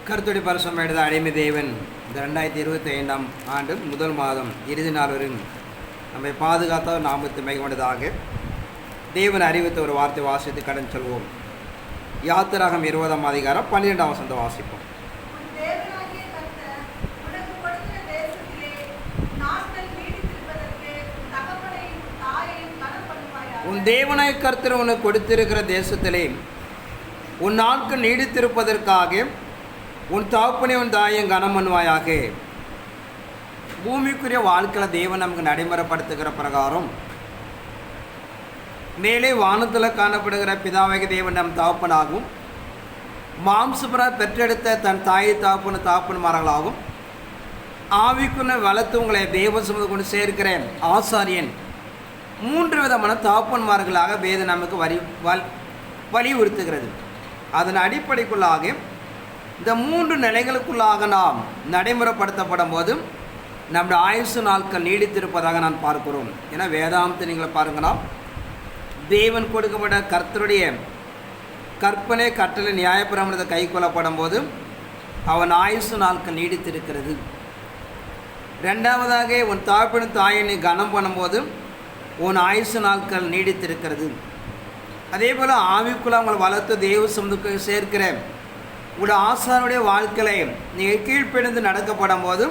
கர்த்தருடைய பரிசுத்தம் எடுத்த அடிமை தேவன் இந்த 2025ஆம் ஆண்டு முதல் மாதம் இறுதி நாள் வரை நம்மை பாதுகாத்த நாமத்து மிகவனதாக தேவன் அறிவித்த ஒரு வார்த்தை வாசித்து கடன் சொல்வோம். யாத்திராகம் 20ஆம் அதிகாரம் 12ஆம் வசனத்தை வாசிப்போம். உன் தேவனாய கர்த்தர் உனக்கு கொடுத்திருக்கிற தேசத்திலே உன் நாட்கள் நீடித்திருப்பதற்காக உன் தகப்பனை உன் தாயும் கனம் பண்ணுவாயாக. பூமிக்குரிய வாழ்க்கையில் தேவன் நமக்கு நடைமுறைப்படுத்துகிற பிரகாரம் மேலே வானத்தில் காணப்படுகிற பிதாவாகிய தேவன் நம் தகப்பனாகவும் மாம்சபுர பெற்றெடுத்த தன் தாயை தகப்பன்மார்களாகும் ஆவிக்குள்ள வளர்த்து உங்களை தேவ சுமந்து கொண்டு சேர்க்கிற ஆசாரியன் 3 விதமான தகப்பன்மார்களாக வேதம் நமக்கு வலியுறுத்துகிறது. அதன் அடிப்படைக்குள்ளாக இந்த 3 நிலைகளுக்குள்ளாக நாம் நடைமுறைப்படுத்தப்படும் போது நம்முடைய ஆயுசு நாட்கள் நீடித்திருப்பதாக நான் பார்க்கிறோம். ஏன்னா வேதாந்தத்தை நீங்கள் பாருங்கன்னா தேவன் கொடுக்கப்பட்ட கர்த்தருடைய கற்பனை கட்டளை நியாயப்பிரமாணத்தை கை கொள்ளப்படும் போது அவன் ஆயுசு நாட்கள் நீடித்திருக்கிறது. ரெண்டாவதாக உன் தகப்பனும் தாயை நீ கனம் பண்ணும்போது உன் ஆயுசு நாட்கள் நீடித்திருக்கிறது. அதே போல் ஆவிக்குள்ள அவங்களை வளர்த்து தேவ சமூகத்துக்கு சேர்க்கிற உங்களுடைய ஆசாருடைய வாழ்க்கையை நீங்கள் கீழ்ப்பிடிந்து நடக்கப்படும் போது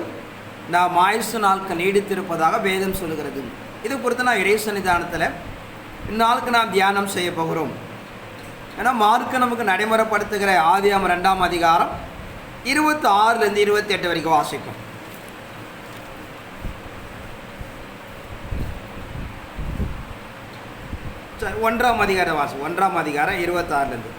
நாம் ஆயுசு நாட்கள் நீடித்திருப்பதாக வேதம் சொல்லுகிறது. இது பொறுத்து நான் இறை சன்னிதானத்தில் இந்நாளுக்கு நாம் தியானம் செய்ய போகிறோம். ஏன்னா மார்க்கு நமக்கு நடைமுறைப்படுத்துகிற ஆதியாகமம் 2ஆம் அதிகாரம் 26லேருந்து 28 வரைக்கும் வாசிக்கும். சரி, 1ஆம் அதிகாரம் வாசி 1ஆம் அதிகாரம் 26லேருந்து.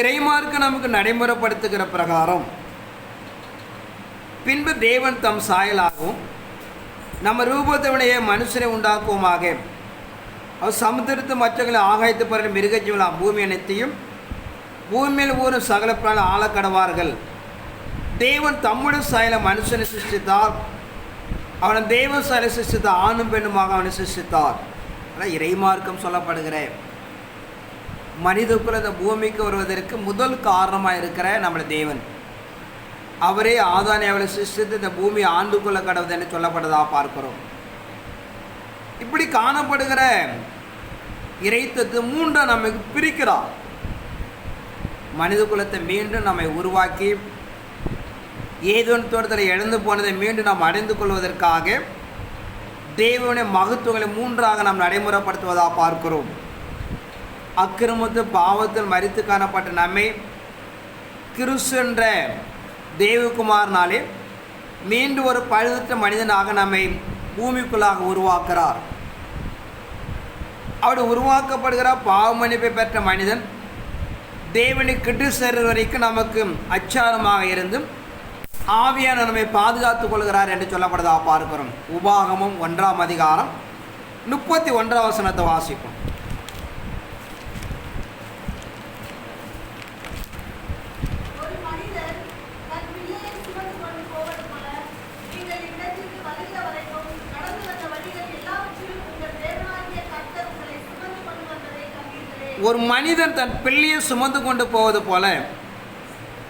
இறைமார்க்கு நமக்கு நடைமுறைப்படுத்துகிற பிரகாரம் பின்பு தேவன் தம் சாயலாகவும் நம்ம ரூபத்தினுடைய மனுஷனை உண்டாக்குவோமாக. அவர் சமுத்திரத்து மற்றங்களை ஆகாயத்து பறவை மிருகஜீவலாம் பூமி அனைத்தையும் பூமியில் ஊரும் சகல பிராண ஆளக்கடவார்கள். தேவன் தம்முடைய சாயல மனுஷனை சிருஷ்டித்தார். அவனை தேவ சாயலை சிருஷ்டித்தார். ஆணும் பெண்ணுமாக அவனை சிருஷ்டித்தார். ஆனால் இறைமார்க்கம் சொல்லப்படுகிற மனிதக்குள்ள இந்த பூமிக்கு வருவதற்கு முதல் காரணமாக இருக்கிற நம்முடைய தேவன் அவரே ஆதானை அவளை சிருஷ்டித்து இந்த பூமியை ஆண்டு கொள்ள கடவுது என்று சொல்லப்பட்டதாக பார்க்கிறோம். இப்படி காணப்படுகிற இறைத்தத்து 3 நமக்கு பிரிக்கிறார். மனித குலத்தை மீண்டும் நம்மை உருவாக்கி ஏதோன் தோட்டத்தில் இழந்து போனதை மீண்டும் நாம் அடைந்து கொள்வதற்காக தேவனுடைய மகத்துவங்களை 3ஆக நாம் நடைமுறைப்படுத்துவதாக பார்க்கிறோம். அக்கிரமத்து பாவத்தில் மரித்து காணப்பட்ட நம்மை கிறிஸ்து என்ற தேவகுமாரனாலே மீண்டும் ஒரு பழுதற்ற மனிதனாக நம்மை பூமிக்குள்ளாக உருவாக்குறார். அப்படி உருவாக்கப்படுகிற பாவ மன்னிப்பை பெற்ற மனிதன் தேவனை கிட்டு சேர்ற வரைக்கும் நமக்கு அச்சாரமாக இருந்து ஆவியான நம்மை பாதுகாத்து கொள்கிறார் என்று சொல்லப்படுவதாக பார்க்கிறோம். உபாகமம் 1ஆம் அதிகாரம் 31ஆம் வசனத்தை வாசிப்போம். ஒரு மனிதன் தன் பிள்ளையை சுமந்து கொண்டு போவது போல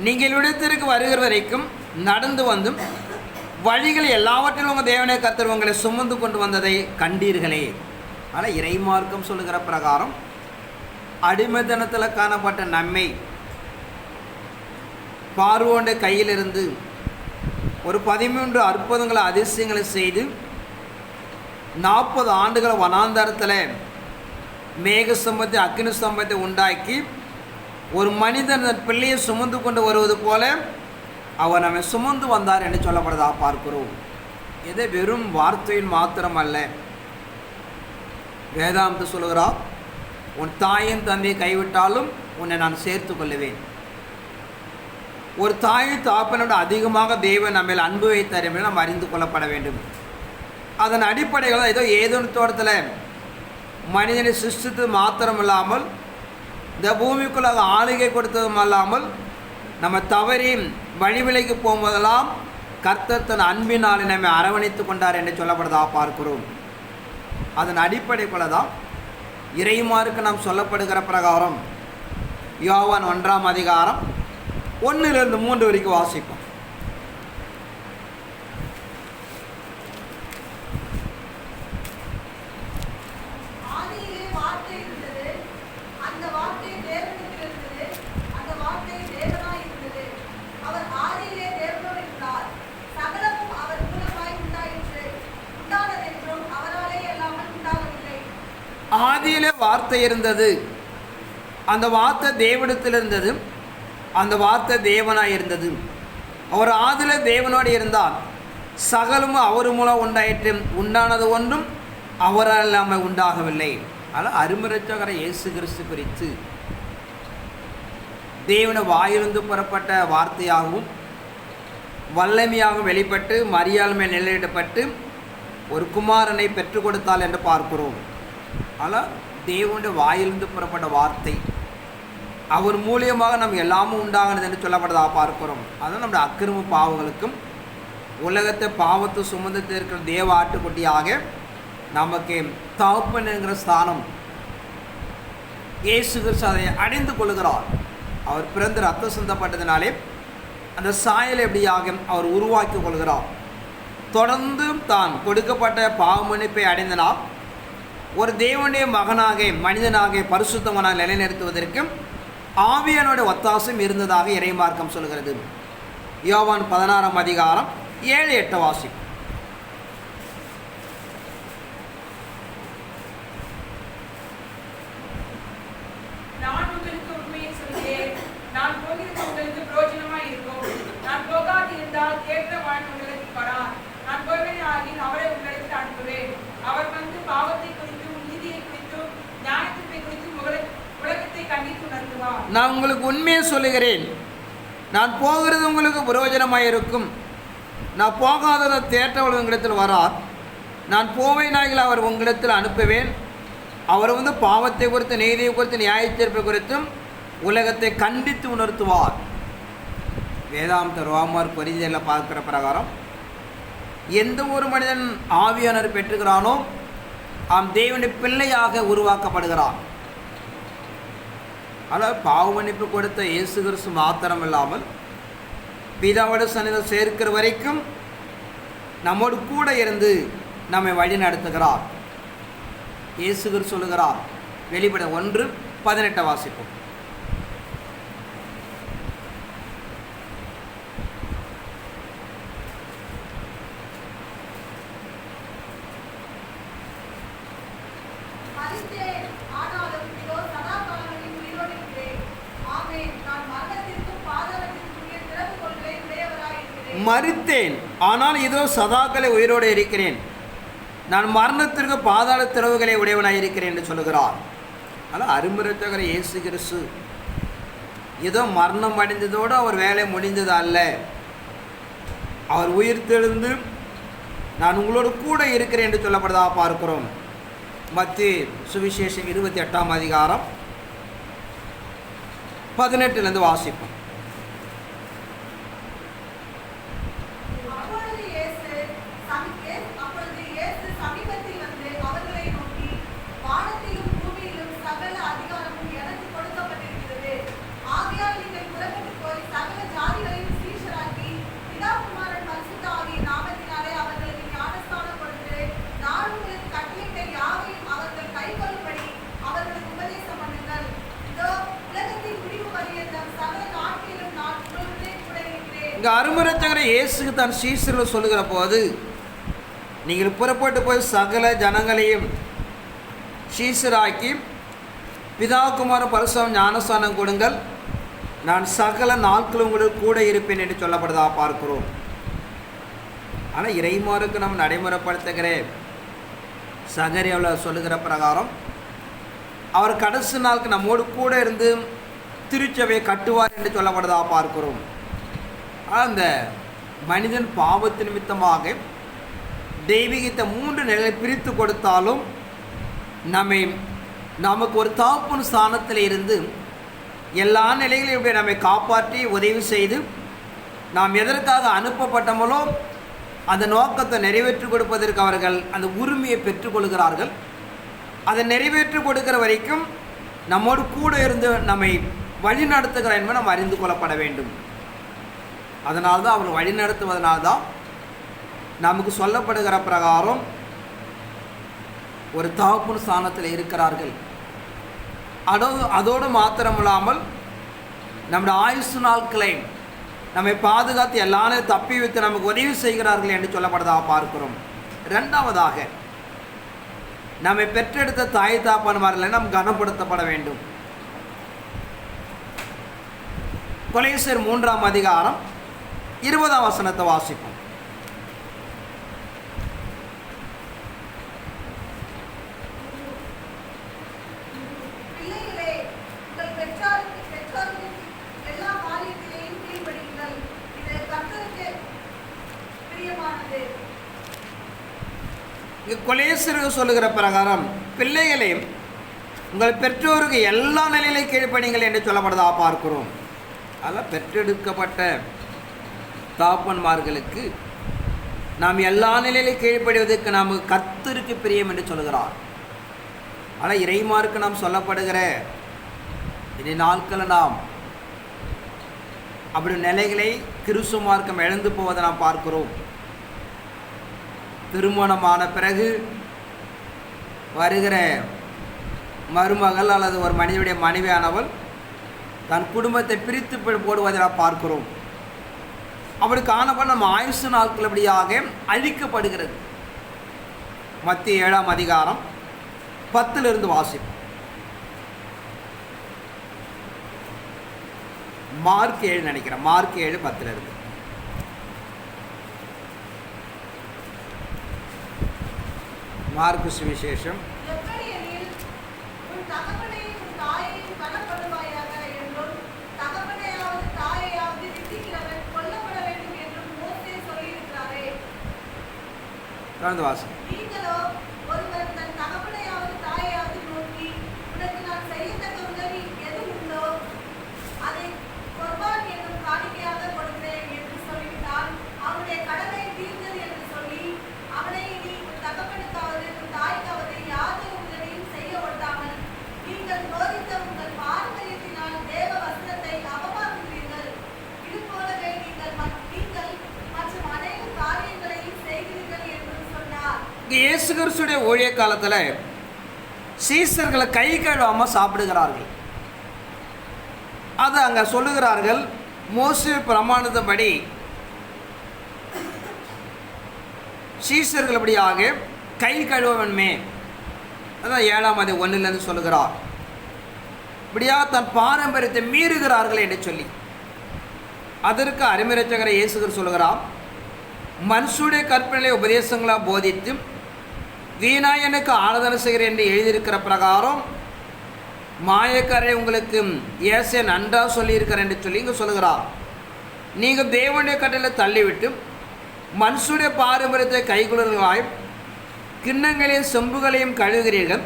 நீங்கள் இடத்திற்கு வருகிற வரைக்கும் நடந்து வந்தும் வழிகள் எல்லாவற்றிலும் உங்கள் தேவனே கர்த்தர் உங்களை சுமந்து கொண்டு வந்ததை கண்டீர்களே. ஆனால் இறைமார்க்கம் சொல்லுகிற பிரகாரம் அடிமைத்தனத்தில் காணப்பட்ட நம்மை பார்வோண்ட கையிலிருந்து ஒரு 13 அற்புதங்களை அதிசயங்களை செய்து 40 ஆண்டுகள் வனாந்தரத்தில் மேக சம்பத்தை அக்னி சம்பத்தை உண்டாக்கி ஒரு மனிதன் பிள்ளையை சுமந்து கொண்டு வருவது போல அவர் நம்மை சுமந்து வந்தார் என்று சொல்லப்படுவதாக பார்க்கிறோம். இது வெறும் வார்த்தையின் மாத்திரம் அல்ல. வேதாந்தம் சொல்லுகிறார், உன் தாயின் தந்தையை கைவிட்டாலும் உன்னை நான் சேர்த்து கொள்ளுவேன். ஒரு தாய் தாப்பனோட அதிகமாக தேவன் நம்ம மேல் அன்பு வைத்தார் என்பதை நாம் அறிந்து கொள்ளப்பட வேண்டும். அதன் அடிப்படையில் ஏதோ ஏதேனும் தோட்டத்தில் மனிதனை சிருஷ்டித்து மாத்திரம் இல்லாமல் இந்த பூமிக்குள்ளாக ஆளுகை கொடுத்ததும் அல்லாமல் நம்ம தவறி வழிவிலைக்கு போகும்போதெல்லாம் கர்த்தர் தன் அன்பினால் நம்மை அரவணைத்து கொண்டார் என்று சொல்லப்படுறதாக பார்க்கிறோம். அதன் அடிப்படைக்குள்ள தான் இறைமாருக்கு நாம் சொல்லப்படுகிற பிரகாரம் யோவான் 1ஆம் அதிகாரம் 1-3 வரைக்கும் வாசிப்போம். ஆதியிலே வார்த்தை இருந்தது, அந்த வார்த்தை தேவனிடத்தில் இருந்தது, அந்த வார்த்தை தேவனாய் இருந்தது. அவர் ஆதியிலே தேவனோடு இருந்தார், சகலமும் அவர் மூலம் உண்டாயிற்று, உண்டானது ஒன்றும் அவரால் இல்லாமல் உண்டாகவில்லை. ஆனால் அருமரட்சகர இயேசு கிறிஸ்து குறித்து தேவன வாயிலிருந்து புறப்பட்ட வார்த்தையாகவும் வல்லமையாகவும் வெளிப்பட்டு மரியாள் மேல் நிலையிடப்பட்டு ஒரு குமாரனை பெற்றுக் கொடுத்தாள் என்று பார்க்கிறோம். ஆனால் தேவனுடைய வாயிலிருந்து புறப்பட்ட வார்த்தை அவர் மூலியமாக நம்ம எல்லாமும் உண்டாகினது என்று சொல்லப்பட்டதாக பார்க்கிறோம். அதான் நம்முடைய அக்கிரம பாவங்களுக்கும் உலகத்தை பாவத்தை சுமந்து இருக்கிற தேவ ஆட்டுக்குட்டியாக நமக்கு தகப்பன் என்கிற ஸ்தானம் இயேசு கிறிஸ்து அதை அடைந்து கொள்கிறார். அவர் பிறந்து ரத்தம் சிந்தப்பட்டதினாலே அந்த சாயலை எப்படியாக அவர் உருவாக்கி கொள்கிறார். தொடர்ந்து தான் கொடுக்கப்பட்ட பாவமன்னிப்பை அடைந்தனால் ஒரு தேவனுடைய மகனாக மனிதனாக பரிசுத்தவனாக நிலைநிறுத்துவதற்கு ஆவியானுடைய ஒத்தாசம் இருந்ததாக இறைமார்க்கம் சொல்கிறது. யோவான் 16ஆம் அதிகாரம் 7-8 வாசிக்கும். நான் உங்களுக்கு உண்மையை சொல்கிறேன், நான் போகிறது உங்களுக்கு பிரயோஜனமாய் இருக்கும். நான் போகாதிருந்தால் தேற்றவான் உங்களுக்கு வரார். நான் போவேனாகில் அவரை உங்களுக்கு அனுப்புவேன். அவர் வந்து பாவத்தை குறித்தும் நீதியை குறித்தும் நியாயத்தீர்ப்பை குறித்தும் உலகத்தை கண்டித்து உணர்த்துவார். நான் உங்களுக்கு உண்மையை சொல்லுகிறேன், நான் போகிறது உங்களுக்கு பிரயோஜனமாக இருக்கும். நான் போகாததை தேற்றவள் உங்களிடத்தில் வரார். நான் போவேனாகில் அவர் உங்களிடத்தில் அனுப்புவேன். அவர் வந்து பாவத்தை குறித்து நீதியை குறித்து நியாயத்தீர்ப்பை குறித்தும் உலகத்தை கண்டித்து உணர்த்துவார். வேதாந்த ரோமர் பரிதியில் பார்க்கிற பிரகாரம் எந்த ஒரு மனிதன் ஆவியானவர் பெற்றுகிறானோ தேவனுடைய பிள்ளையாக உருவாக்கப்படுகிறான். ஆனால் பாவ மன்னிப்பு கொடுத்த இயேசு கிறிஸ்து மாத்திரம் இல்லாமல் பிதாவோட சன்னிதியில் சேர்க்கிற வரைக்கும் நம்மோடு கூட இருந்து நம்மை வழி நடத்துகிறார். இயேசு கிறிஸ்து சொல்லுகிறார், வெளிப்பட 1:18 வாசிப்போம். மரித்தேன், ஆனால் இதோ சதாக்களை உயிரோடு இருக்கிறேன். நான் மரணத்திற்கு பாதாள திறவுகளை உடையவனாக இருக்கிறேன் என்று சொல்லுகிறார். ஆனால் அருமரட்சகர இயேசு கிறிஸ்து ஏதோ மரணம் அடைந்ததோடு அவர் வேலை முடிந்தது அல்ல. அவர் உயிர் தெழுந்து நான் உங்களோடு கூட இருக்கிறேன் என்று சொல்லப்படுவதாக பார்க்கிறோம். மத்திய சுவிசேஷம் 28ஆம் அதிகாரம் 18 வாசிப்போம். அருமரட்சகர இயேசு தன் சீசர்கள் சொல்லுகிற போது, நீங்கள் புறப்பட்டு போய் சகல ஜனங்களையும் சீசராக்கி பிதாகுமார பரிசுத்தம் ஞானஸ்தானம் கொடுங்கள், நான் சகல நாட்களும் உங்களுக்கு கூட இருப்பேன் என்று சொல்லப்படுவதாக பார்க்கிறோம். ஆனால் இறைமாருக்கு நம்ம நடைமுறைப்படுத்துகிற சகரியாவில் சொல்லுகிற பிரகாரம் அவர் கடைசி நாளுக்கு நம்மோடு கூட இருந்து திருச்சபையை கட்டுவார் என்று சொல்லப்படுவதாக பார்க்கிறோம். அந்த மனிதன் பாவத்தின் நிமித்தமாக தெய்வீகத்தை 3 நிலையை பிரித்து கொடுத்தாலும் நமக்கு ஒரு தகப்பன் ஸ்தானத்தில் இருந்து எல்லா நிலைகளையும் நம்மை காப்பாற்றி உதவி செய்து நாம் எதற்காக அனுப்பப்பட்டோமோ அந்த நோக்கத்தை நிறைவேற்றி கொடுப்பதற்கு அவர்கள் அந்த உரிமையை பெற்றுக்கொள்கிறார்கள். அதை நிறைவேற்றி கொடுக்கிற வரைக்கும் நம்மோடு கூட இருந்து நம்மை வழி நடத்துகிறார் என்பதை நாம் அறிந்து கொள்ளப்பட வேண்டும். அதனால்தான் அவர் வழி நடத்துவதனால்தான் நமக்கு சொல்லப்படுகிற பிரகாரம் ஒரு தகப்பன் ஸ்தானத்தில் இருக்கிறார்கள். அதோடு மாத்திரமில்லாமல் நம்முடைய ஆயுசு நாட்களை நம்மை பாதுகாத்து எல்லாரும் தப்பி வைத்து நமக்கு உதவி செய்கிறார்கள் என்று சொல்லப்படுவதாக பார்க்கிறோம். இரண்டாவதாக, நம்மை பெற்றெடுத்த தாய் தாப்பன்மார்களை நாம் கனப்படுத்தப்பட வேண்டும். கொலோசியர் 3ஆம் அதிகாரம் 20ஆம் வசனத்தை வாசிப்போம். கொலோசியருக்கு சொல்லுகிற பிரகாரம், பிள்ளைகளே உங்கள் பெற்றோருக்கு எல்லா நிலையிலும் கீழ்ப்படிங்கள் என்று சொல்லப்படுவதாக பார்க்கிறோம். அதனால் பெற்றெடுக்கப்பட்ட தாப்பன்மார்களுக்கு நாம் எல்லா நிலையிலும் கீழ்ப்படிவதற்கு நாம் கர்த்தருக்கு பிரியம் என்று சொல்கிறார். ஆனால் இறைமாருக்கு நாம் சொல்லப்படுகிற இந்த நாட்களில் நாம் அப்படி நிலைகளை கிறிஸ்துவ மார்க்கம் இழந்து போவதை நாம் பார்க்கிறோம். திருமணமான பிறகு வருகிற மருமகள் அல்லது ஒரு மனிதனுடைய மனைவியானவள் தன் குடும்பத்தை பிரித்து போடுவதை நாம் பார்க்கிறோம். அப்படி காணப்பட நம்ம ஆயுசு நாட்கள் அப்படியாக அழிக்கப்படுகிறது. மத்திய 7ஆம் அதிகாரம் 10 வாசிப்போம். மார்க் 7 நினைக்கிறேன். மார்க் 7:10 மார்க்கு சுவிசேஷம். தொடர்ந்து வாசி. இயேசு கிறிஸ்துடைய ஊழிய காலத்தில் சீசர்களை கை கழுவாமல் சாப்பிடுகிறார்கள். அது அங்கே சொல்லுகிறார்கள், மோசே பிரமாணத்தின்படி சீசர்கள் அப்படியாக கை கழுவவன்மே, அதான் 7ஆம் அதிகாரம் 1 சொல்லுகிறார். இப்படியாக தன் பாரம்பரியத்தை மீறுகிறார்கள் என்று சொல்லி அதற்கு அருமைரட்சகரை இயேசு கிறிஸ்து சொல்லுகிறார், மனுஷுடைய கற்பனை உபதேசங்களாக போதித்து வீணாயனுக்கு ஆராதனை செய்கிறேன் என்று எழுதியிருக்கிற பிரகாரம் மாயக்காரை உங்களுக்கு ஏசே நன்றாக சொல்லியிருக்கிறேன் என்று சொல்லி இங்கே சொல்லுகிறார். நீங்கள் தேவனுடைய கட்டளை தள்ளிவிட்டு மனுஷுடைய பாரம்பரியத்தை கைகொள்ளாய் கிண்ணங்களையும் செம்புகளையும் கழுவுகிறீர்கள்,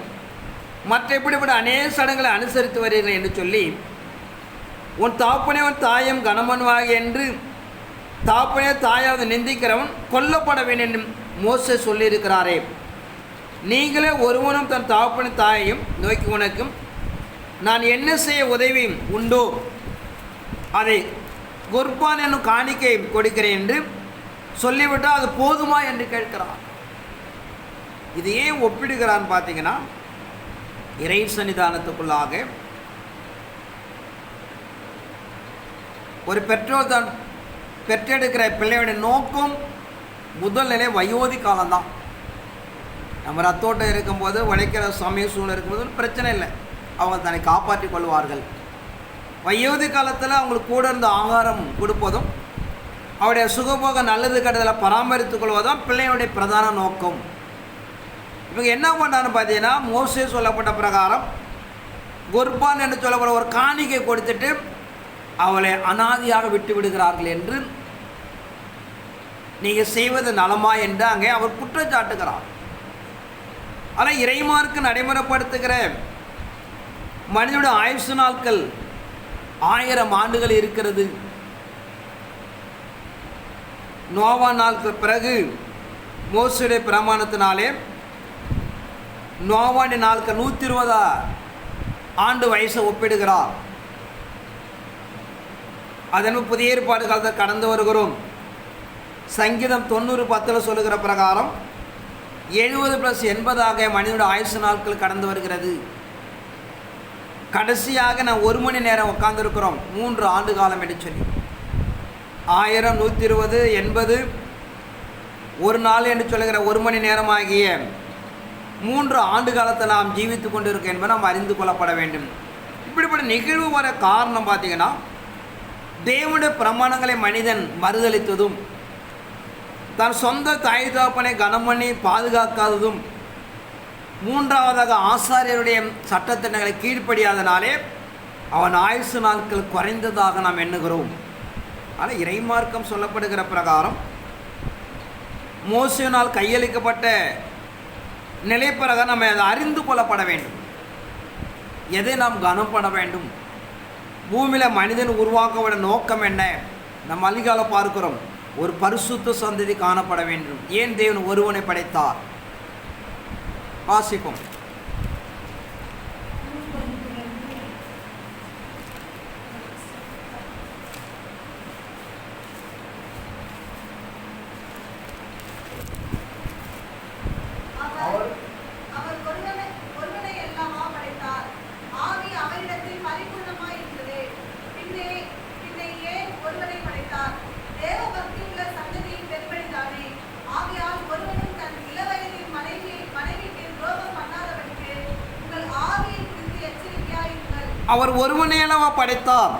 மற்ற இப்படிப்பட்ட அநேக சடங்குகளை அனுசரித்து வருகிறீர்கள் என்று சொல்லி உன் தாப்பனே உன் தாயம் கனமன்வாக என்று தாப்பனே தாயாவது நிந்திக்கிறவன் கொல்லப்பட வேண்டும் என்று மோசே சொல்லியிருக்கிறாரே. நீங்களே ஒருவனும் தன் தாப்பனை தாயையும் நோக்கி உனக்கும் நான் என்ன செய்ய உதவி உண்டோ அதை குர்பான் என்னும் காணிக்கை கொடுக்கிறேன் என்று சொல்லிவிட்டால் அது போதுமா என்று கேட்கிறான். இது ஏன் ஒப்பிடுகிறான்னு பார்த்தீங்கன்னா, இறை சன்னிதானத்துக்குள்ளாக ஒரு பெற்றோர் தான் பெற்றெடுக்கிற பிள்ளையுடைய நோக்கம் முதல் நிலை வயோதி காலம்தான். நம்ம ரத்தோட்டம் இருக்கும்போது உழைக்கிற சமய சூழ்நிலை இருக்கும்போது பிரச்சனை இல்லை, அவங்க தன்னை காப்பாற்றி கொள்வார்கள். வயோதி காலத்தில் அவங்களுக்கு கூட இருந்த ஆகாரம் கொடுப்பதும் அவருடைய சுகபோக நல்லது கெட்டதில் பராமரித்துக் கொள்வதும் பிள்ளையுடைய பிரதான நோக்கம். இவங்க என்ன பண்ணான்னு பார்த்தீங்கன்னா, மோசே சொல்லப்பட்ட பிரகாரம் குர்பான் என்று சொல்லப்படுற ஒரு காணிக்கை கொடுத்துட்டு அவளை அனாதியாக விட்டு விடுகிறார்கள் என்று நீங்கள் செய்வது நலமா என்று அங்கே அவர் குற்றச்சாட்டுகிறார். ஆனால் இறைமார்க்கு நடைமுறைப்படுத்துகிற மனிதனுடைய ஆயுசு நாட்கள் 1000 ஆண்டுகள் இருக்கிறது. நோவா நாளுக்கு பிறகு மோசேயுடைய பிரமாணத்தினாலே நோவாவுடைய நாளுக்கு 120 ஆண்டு வயசை ஒப்பிடுகிறார். அதன் புதிய ஏற்பாடு காலத்தை கடந்து வருகிறோம். சங்கீதம் 90:10 சொல்லுகிற பிரகாரம் 70+80 மனிதனுடைய ஆயுசு நாட்கள் கடந்து வருகிறது. கடைசியாக நான் 1 மணி நேரம் உட்கார்ந்துருக்கிறோம், 3 ஆண்டு காலம் என்று சொல்லி. 1000, 120, 80 ஒரு நாள் என்று சொல்லுகிற 1 மணி நேரம் ஆகிய 3 ஆண்டு காலத்தை நாம் ஜீவித்து கொண்டு இருக்கோம் என்பதை நாம் அறிந்து கொள்ளப்பட வேண்டும். இப்படிப்பட்ட நிகழ்வு வர காரணம் பார்த்தீங்கன்னா, தேவனுடைய பிரமாணங்களை மனிதன் மறுதளித்ததும், தன் சொந்த தாய் தகப்பனை கனம் பண்ணி பாதுகாக்காததும், மூன்றாவதாக ஆசாரியருடைய சட்டத்திட்டங்களை கீழ்ப்படியாதனாலே அவன் ஆயுசு நாட்கள் குறைந்ததாக நாம் எண்ணுகிறோம். ஆனால் இறைமார்க்கம் சொல்லப்படுகிற பிரகாரம் மோசேயினால் கையளிக்கப்பட்ட நிலை பிரகாரம் நம்ம அதை அறிந்து கொள்ளப்பட வேண்டும். எதை நாம் கனப்பட வேண்டும்? பூமியில் மனிதன் உருவாக்கப்பட நோக்கம் என்ன? நம்ம அதிகால பார்க்கிறோம், ஒரு பரிசுத்த சந்ததி காணப்பட வேண்டும். ஏன் தேவன் ஒருவனை படைத்தார்? வாசிப்போம். அவர் ஒருவனை அல்லவா படைத்தார்,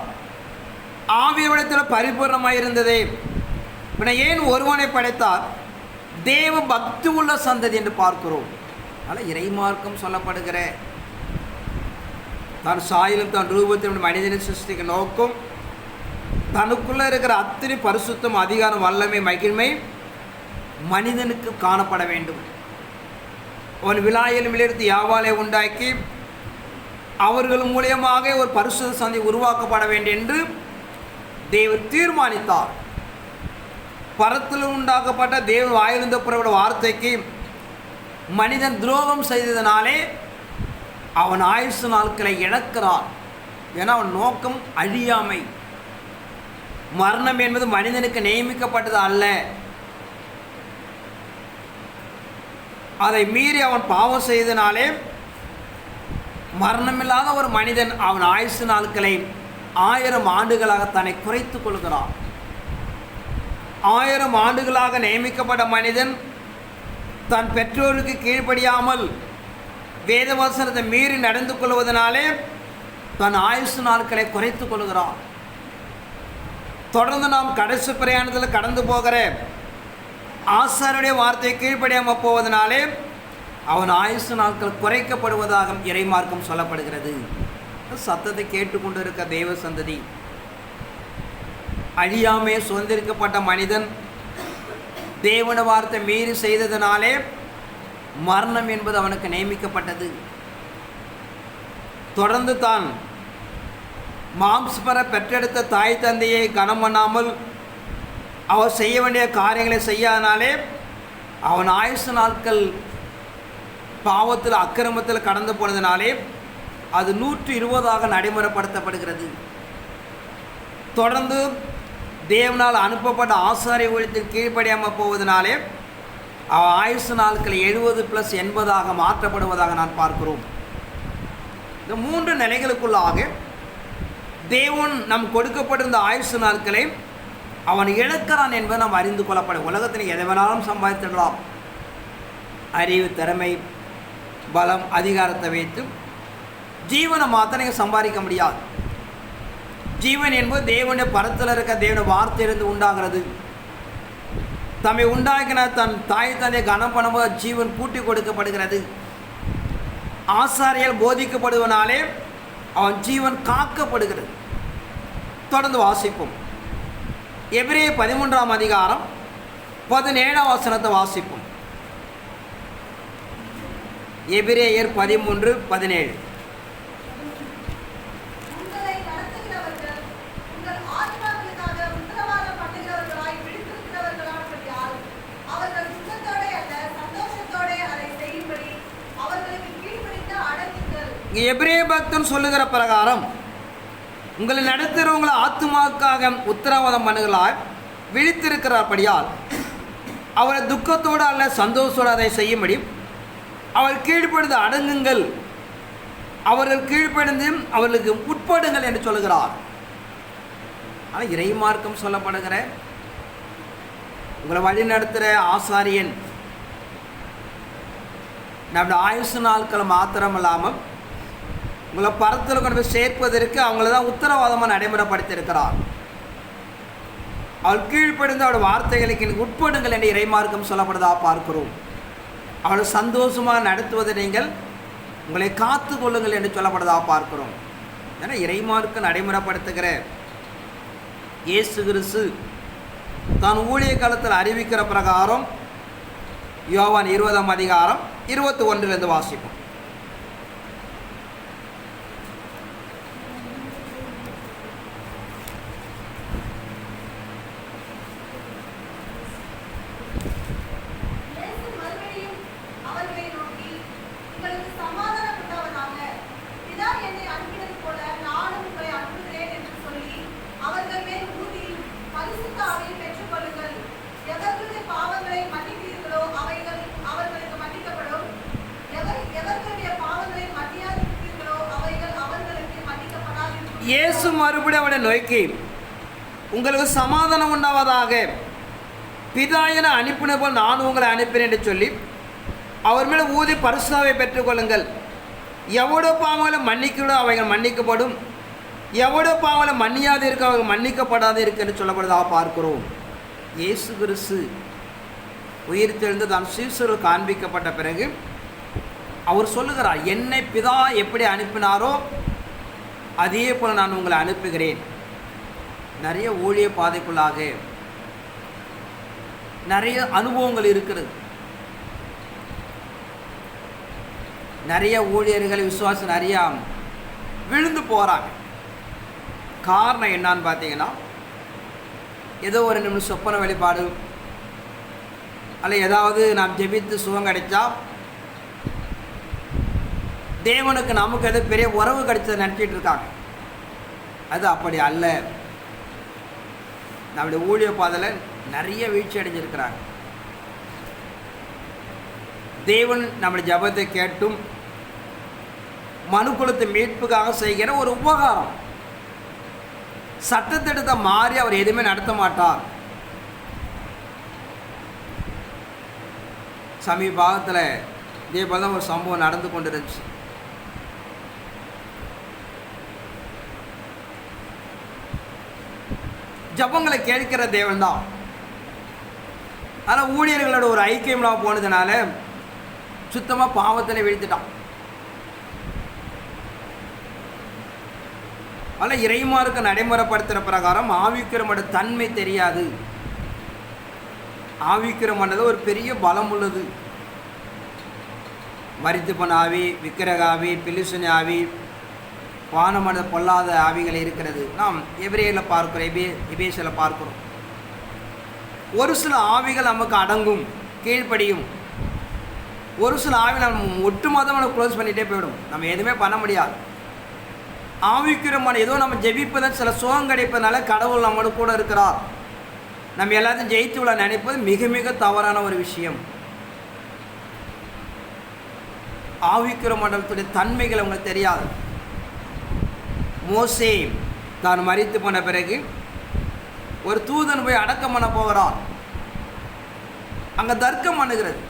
ஆவியவிடத்தில் பரிபூர்ணமாக இருந்ததே. பின்ன ஏன் ஒருவனை படைத்தார்? தேவ பக்தி உள்ள சந்ததி என்று பார்க்கிறோம். அதனால் இறைமார்க்கம் சொல்லப்படுகிற தன் சாயலும் தன் ரூபத்திலும் மனிதனை சிருஷ்டிக்க நோக்கம், தனக்குள்ளே இருக்கிற அத்தனை பரிசுத்தம், அதிகாரம், வல்லமை, மகிழ்மை மனிதனுக்கு காணப்பட வேண்டும். அவன் விலாயிலும் விளைத்து யாவாலை உண்டாக்கி அவர்கள் மூலியமாக ஒரு பரிசுத்த சந்தை உருவாக்கப்பட வேண்டும் என்று தேவன் தீர்மானித்தார். பரத்தில் உண்டாக்கப்பட்ட தேவன் வாயிலிருந்த புறப்பட வார்த்தைக்கு மனிதன் துரோகம் செய்ததினாலே அவன் ஆயுசு நாட்களை இழக்கிறான். ஏன்னா அவன் நோக்கம் அழியாமை. மரணம் என்பது மனிதனுக்கு நியமிக்கப்பட்டது அல்ல. அதை மீறி அவன் பாவம் செய்ததினாலே மரணமில்லாத ஒரு மனிதன் அவன் ஆயுசு நாட்களை 1000 ஆண்டுகளாக தன்னை குறைத்து கொள்கிறான். 1000 ஆண்டுகளாக நியமிக்கப்பட்ட மனிதன் தன் பெற்றோருக்கு கீழ்ப்படியாமல் வேதவசனத்தை மீறி நடந்து கொள்வதனாலே தன் ஆயுசு நாட்களை குறைத்து கொள்கிறான். தொடர்ந்து நாம் கடைசி பிரயாணத்தில் கடந்து போகிற ஆசாரியருடைய வார்த்தையை கீழ்ப்படியாமல் போவதனாலே அவன் ஆயுசு நாட்கள் குறைக்கப்படுவதாக இறைமார்க்கம் சொல்லப்படுகிறது. சத்தத்தை கேட்டுக்கொண்டு இருக்க தெய்வ சந்ததி, அழியாமே சுதந்திரிக்கப்பட்ட மனிதன் தேவன வார்த்தை மீறி செய்ததினாலே மரணம் என்பது அவனுக்கு நியமிக்கப்பட்டது. தொடர்ந்து தான் மாம்சபர பெற்றெடுத்த தாய் தந்தையை கனம் பண்ணாமல் அவர் செய்ய வேண்டிய காரியங்களை செய்யாதனாலே அவன் ஆயுசு நாட்கள் பாவத்தில் அக்கிரமத்தில் கடந்து போனதினாலே அது 120 நடைமுறைப்படுத்தப்படுகிறது. தொடர்ந்து தேவனால் அனுப்பப்பட்ட ஆசாரிய ஊழியத்தில் கீழ்ப்படியாமல் போவதனாலே அவன் ஆயுசு நாட்கள் 70+80 மாற்றப்படுவதாக நான் பார்க்கிறோம். இந்த 3 நிலைகளுக்குள்ளாக தேவன் நம் கொடுக்கப்பட்டிருந்த ஆயுசு நாட்களை அவன் இழக்கிறான் என்பதை நாம் அறிந்து கொள்ளப்படும். உலகத்தில் எதை வேணாலும் சம்பாதித்திடலாம். அறிவு, திறமை, பலம், அதிகாரத்தை வைத்து ஜீவனை மாத்திரம் நீங்கள் சம்பாதிக்க முடியாது. ஜீவன் என்பது தேவனுடைய பரத்தில் இருக்க தேவனுடைய வார்த்தையிலிருந்து உண்டாகிறது. தம்மை உண்டாக்கின தன் தாய் தந்தை கனம் பண்ணும்போது ஜீவன் கூட்டி கொடுக்கப்படுகிறது. ஆசாரியர் போதிக்கப்படுவனாலே அவன் ஜீவன் காக்கப்படுகிறது. தொடர்ந்து வாசிப்போம். எபிரேயர் 13 17ஆம் வசனத்தை வாசிப்போம். எபிரேயர் 13:17. உங்களை நடத்துகிறவர்கள் உங்கள் ஆத்மாக்களுக்காக உத்தரவாதம் பண்ணுகிறவர்களாய் விழித்திருக்கிறவர்களானபடியால் அவர்கள் துக்கத்தோடே அல்ல சந்தோஷத்தோடே அதை செய்யும்படி அவர்களுக்கு கீழ்ப்படிந்து அடங்குங்கள். எபிரேய பக்தன் சொல்லுகிற பிரகாரம் உங்களை நடத்துகிறவங்களை ஆத்மாவுக்காக உத்தரவாதம் பண்ணுகளால் விழித்திருக்கிறார்படியால் அவரை துக்கத்தோடு அல்ல சந்தோஷத்தோடு அதை செய்யும்படி அவர் கீழ்ப்படுத்த அடங்குங்கள், அவர்கள் கீழ்ப்படிந்து அவர்களுக்கு உட்படுங்கள் என்று சொல்லுகிறார். ஆனால் இறைமார்க்கம் சொல்லப்படுகிற உங்களை வழி நடத்துகிற ஆசாரியன் நம்முடைய ஆயுசு நாட்கள் மாத்திரம் இல்லாமல் உங்களை பரத்தில் கொண்டு போய் சேர்ப்பதற்கு அவங்கள தான் உத்தரவாதமாக நடைமுறைப்படுத்தியிருக்கிறார். அவள் கீழ்ப்படிந்து அவருடைய வார்த்தைகளுக்கு எனக்கு உட்படுங்கள் என்று இறைமார்க்கம் சொல்லப்படுதா பார்க்கிறோம். அவளை சந்தோஷமாக நடத்துவதை நீங்கள் உங்களை காத்து கொள்ளுங்கள் என்று சொல்லப்படுதா பார்க்கிறோம். ஏன்னா இறைமார்க்கம் நடைமுறைப்படுத்துகிற இயேசு கிறிஸ்து தான் ஊழிய காலத்தில் அறிவிக்கிற பிரகாரம் யோவான் 20ஆம் அதிகாரம் 21 வாசிப்போம். இயேசு மறுபடியும் அவர்களை நோக்கி, உங்களுக்கு சமாதானம் உண்டாவதாக. பிதா என்னை அனுப்பினது போல நானும் உங்களை அனுப்புகிறேன் என்று சொல்லி அவர்கள் மேல் ஊதி பரிசுத்த ஆவியை பெற்றுக்கொள்ளுங்கள். எவர்களுடைய பாவங்களை மன்னிக்கிறீர்களோ அவைகள் அவர்களுக்கு மன்னிக்கப்படும். எவர்களுடைய பாவங்களை மன்னியாதிருக்கிறீர்களோ அவைகள் அவர்களுக்கு மன்னிக்கப்படாதிருக்கும். இயேசு மறுபடியும் அவனை நோக்கி, உங்களுக்கு சமாதானம் உண்டாவதாக. பிதா என அனுப்பின போல் நான் உங்களை அனுப்பினேன் என்று சொல்லி அவர் மேலே ஊதி பரிசுத்தாவை பெற்றுக்கொள்ளுங்கள். எவ்வளோ பாவங்களை மன்னிக்கிறோ அவைகள் மன்னிக்கப்படும், எவ்வளோ பாவங்களை மன்னியாது இருக்க அவர்கள் மன்னிக்கப்படாது இருக்கு என்று சொல்லப்படுவதாக பார்க்கிறோம். இயேசு கிறிஸ்து உயிர் தெழுந்து தான் சீசர்கள் காண்பிக்கப்பட்ட பிறகு அவர் சொல்லுகிறார், என்னை பிதா எப்படி அனுப்பினாரோ அதே போல் நான் உங்களை அனுப்புகிறேன். நிறைய ஊழிய பாதைக்குள்ளாக நிறைய அனுபவங்கள் இருக்கிறது. நிறைய ஊழியர்கள் விசுவாசம் நிறையா விழுந்து போகிறாங்க. காரணம் என்னான்னு பார்த்தீங்கன்னா, ஏதோ ஒரு நிமிஷம் சொப்பன வெளிப்பாடு அல்ல ஏதாவது நாம் ஜெபித்து சுகம் கிடைச்சா தேவனுக்கு நமக்கு எதோ பெரிய உறவு கிடைச்சதை நினச்சிட்டு இருக்காங்க. அது அப்படி அல்ல. நம்முடைய ஊழிய பாதையில் நிறைய வீழ்ச்சி அடைஞ்சிருக்கிறாங்க. தேவன் நம்முடைய ஜபத்தை கேட்டும் மனுக்குலத்தை மீட்புக்காக செய்கிற ஒரு உபகாரம். சட்டத்திட்டத்தை மாறி அவர் எதுவுமே நடத்த மாட்டார். சமீபத்தில் இதே போல தான் ஒரு சம்பவம் நடந்து கொண்டு இருந்துச்சு. ஜபங்களை கேட்கிற தேவன் தான். ஆனால் ஊழியர்களோட ஒரு ஐக்கியம்லாம் போனதுனால சுத்தமாக பாவத்தில் வீழ்த்துட்டான். ஆனால் இறைமார்க்க நடைமுறைப்படுத்துகிற பிரகாரம் ஆவிக்கிறமோட தன்மை தெரியாது. ஆவிக்கிறமன்றது ஒரு பெரிய பலம் உள்ளது. மரித்து போன ஆவி, விக்கிரக ஆவி, பிலிசுனி ஆவி, வானமனது பொல்லாத ஆவிகள் இருக்கிறது. நாம் எபிரேயரில் பார்க்கிறோம், எபேசியில் பார்க்கிறோம். ஒரு சில ஆவிகள் நமக்கு அடங்கும், கீழ்ப்படியும். ஒரு சில ஆவி நம்ம ஒட்டுமொத்தமாக நம்ம க்ளோஸ் பண்ணிகிட்டே போயிடும். நம்ம எதுவுமே பண்ண முடியாது. ஆவிக்கிறமான ஏதோ நம்ம ஜெபிப்பதன் சில சுகம் கிடைப்பதனால கடவுள் நம்மளோட கூட இருக்கிறார், நம்ம எல்லாத்தையும் ஜெயித்து விட நினைப்பது மிக மிக தவறான ஒரு விஷயம். ஆவிக்கிற மண்டலத்துடைய தன்மைகள் அவங்களுக்கு தெரியாது. மோசே தான் மரித்து போன பிறகு ஒரு தூதன் போய் அடக்கம் பண்ண போகிறார். அங்கே தர்க்கம் பண்ணுகிறது.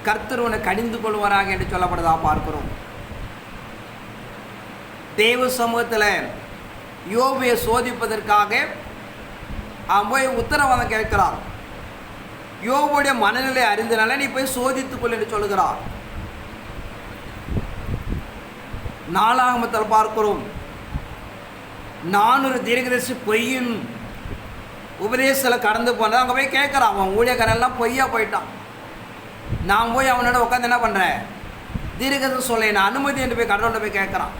கர்த்தர் உன்னை கடிந்து கொள்வாராக என்று சொல்லப்படுதா பார்க்கிறோம். தேவ சமூகத்தில் யோபையை சோதிப்பதற்காக அவன் போய் உத்தரவாதம் கேட்கிறார். யோபுடைய மனநிலை அறிந்தனால நீ போய் சோதித்துக்கொள் என்று சொல்லுகிறார். நாலாகமத்தில் பார்க்கிறோம், 400 தீர்க்கதரிசி பொய்யின் உபதேசத்தில் கடந்து போனால் அங்கே போய் கேட்குறான். அவன் ஊழியக்காரெல்லாம் பொய்யா போயிட்டான். நான் போய் அவனோட உட்காந்து என்ன பண்ணுறேன், தீர்க்கதரிசனம் சொல்ல என்ன அனுமதி என்று போய் கடவுள்கிட்ட போய் கேட்குறான்.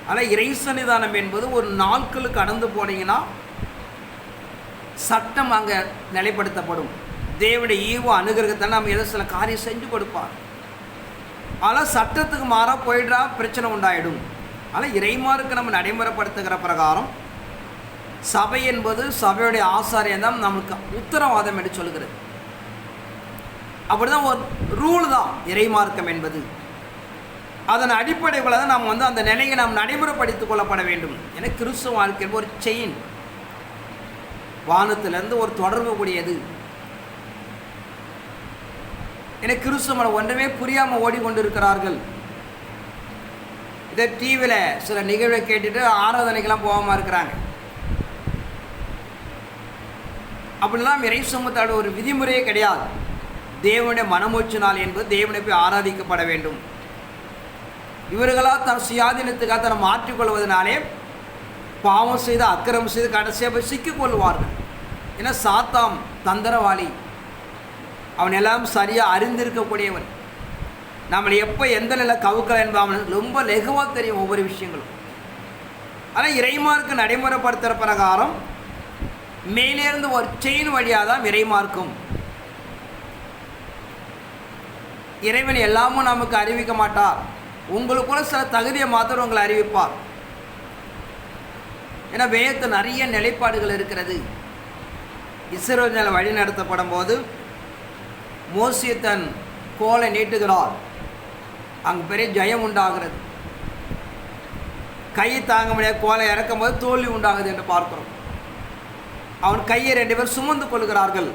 ஆனால் இறை சன்னிதானம் என்பது ஒரு நாட்களுக்கு கடந்து போனீங்கன்னா சட்டம் அங்கே நிலைப்படுத்தப்படும். தேவனுடைய ஈவோ அனுகிரகத்தால் நம்ம எதை சில காரியம் செஞ்சு கொடுப்பார். ஆனால் சட்டத்துக்கு மாறாக போயிட்டா பிரச்சனை உண்டாயிடும். ஆனால் இறைமாருக்கு நம்ம நடைமுறைப்படுத்துகிற பிரகாரம் சபை என்பது சபையுடைய ஆசாரியம் தான் நமக்கு உத்தரவாதம் என்று சொல்கிறது. அப்படிதான் ஒரு ரூல் தான் இறைமார்க்கம் என்பது. அதன் அடிப்படையில் தான் நாம் அந்த நிலையை நாம் நடைமுறைப்படுத்திக் கொள்ளப்பட வேண்டும். என கிறிஸ்துவ வாழ்க்கை ஒரு செயின், வானத்திலிருந்து ஒரு தொடர்பு கூடியது. என கிறிஸ்துவ ஒன்றுமே புரியாமல் ஓடிக்கொண்டிருக்கிறார்கள். இதை டிவியில் சில நிகழ்வை கேட்டுட்டு ஆராதனைக்கெல்லாம் போகாமல் இருக்கிறாங்க. அப்படிலாம் இறை சமூகத்தோட ஒரு விதிமுறையே கிடையாது. தேவனுடைய மனமூச்சு நாள் என்பது தேவனை போய் ஆராதிக்கப்பட வேண்டும். இவர்களால் தன் சுயாதீனத்துக்காக தன்னை மாற்றிக்கொள்வதனாலே பாவம் செய்து அக்கிரமம் செய்து கடைசியாக போய் சிக்கிக்கொள்வார்கள். ஏன்னா சாத்தாம் தந்திரவாளி, அவன் எல்லாம் சரியாக அறிந்திருக்கக்கூடியவன். நம்மளை எப்போ எந்த நிலை கவுக்கல என்பது அவனுக்கு ரொம்ப லெகுவாக தெரியும் ஒவ்வொரு விஷயங்களும். ஆனால் இறைமார்க்கு நடைமுறைப்படுத்துகிற பிரகாரம் மேலேருந்து ஒரு செயின் வழியாக தான் இறைமார்க்கும். இறைவன் எல்லாமும் நமக்கு அறிவிக்க மாட்டார். உங்களுக்குள்ள சில தகுதியை மாத்திரம் உங்களை அறிவிப்பார். ஏன்னா வேதத்தில் நிறைய நிலைப்பாடுகள் இருக்கிறது. இஸ்ரவேல் வழி நடத்தப்படும் போது மோசே தன் கோலை நீட்டுகிறார். அங்கே பெரிய ஜெயம் உண்டாகிறது. கையை தாங்க முடியாத கோலை இறக்கும் போது தோல்வி உண்டாகுது என்று பார்க்கிறோம். அவன் கையை 2 பேர் சுமந்து கொள்கிறார்கள்.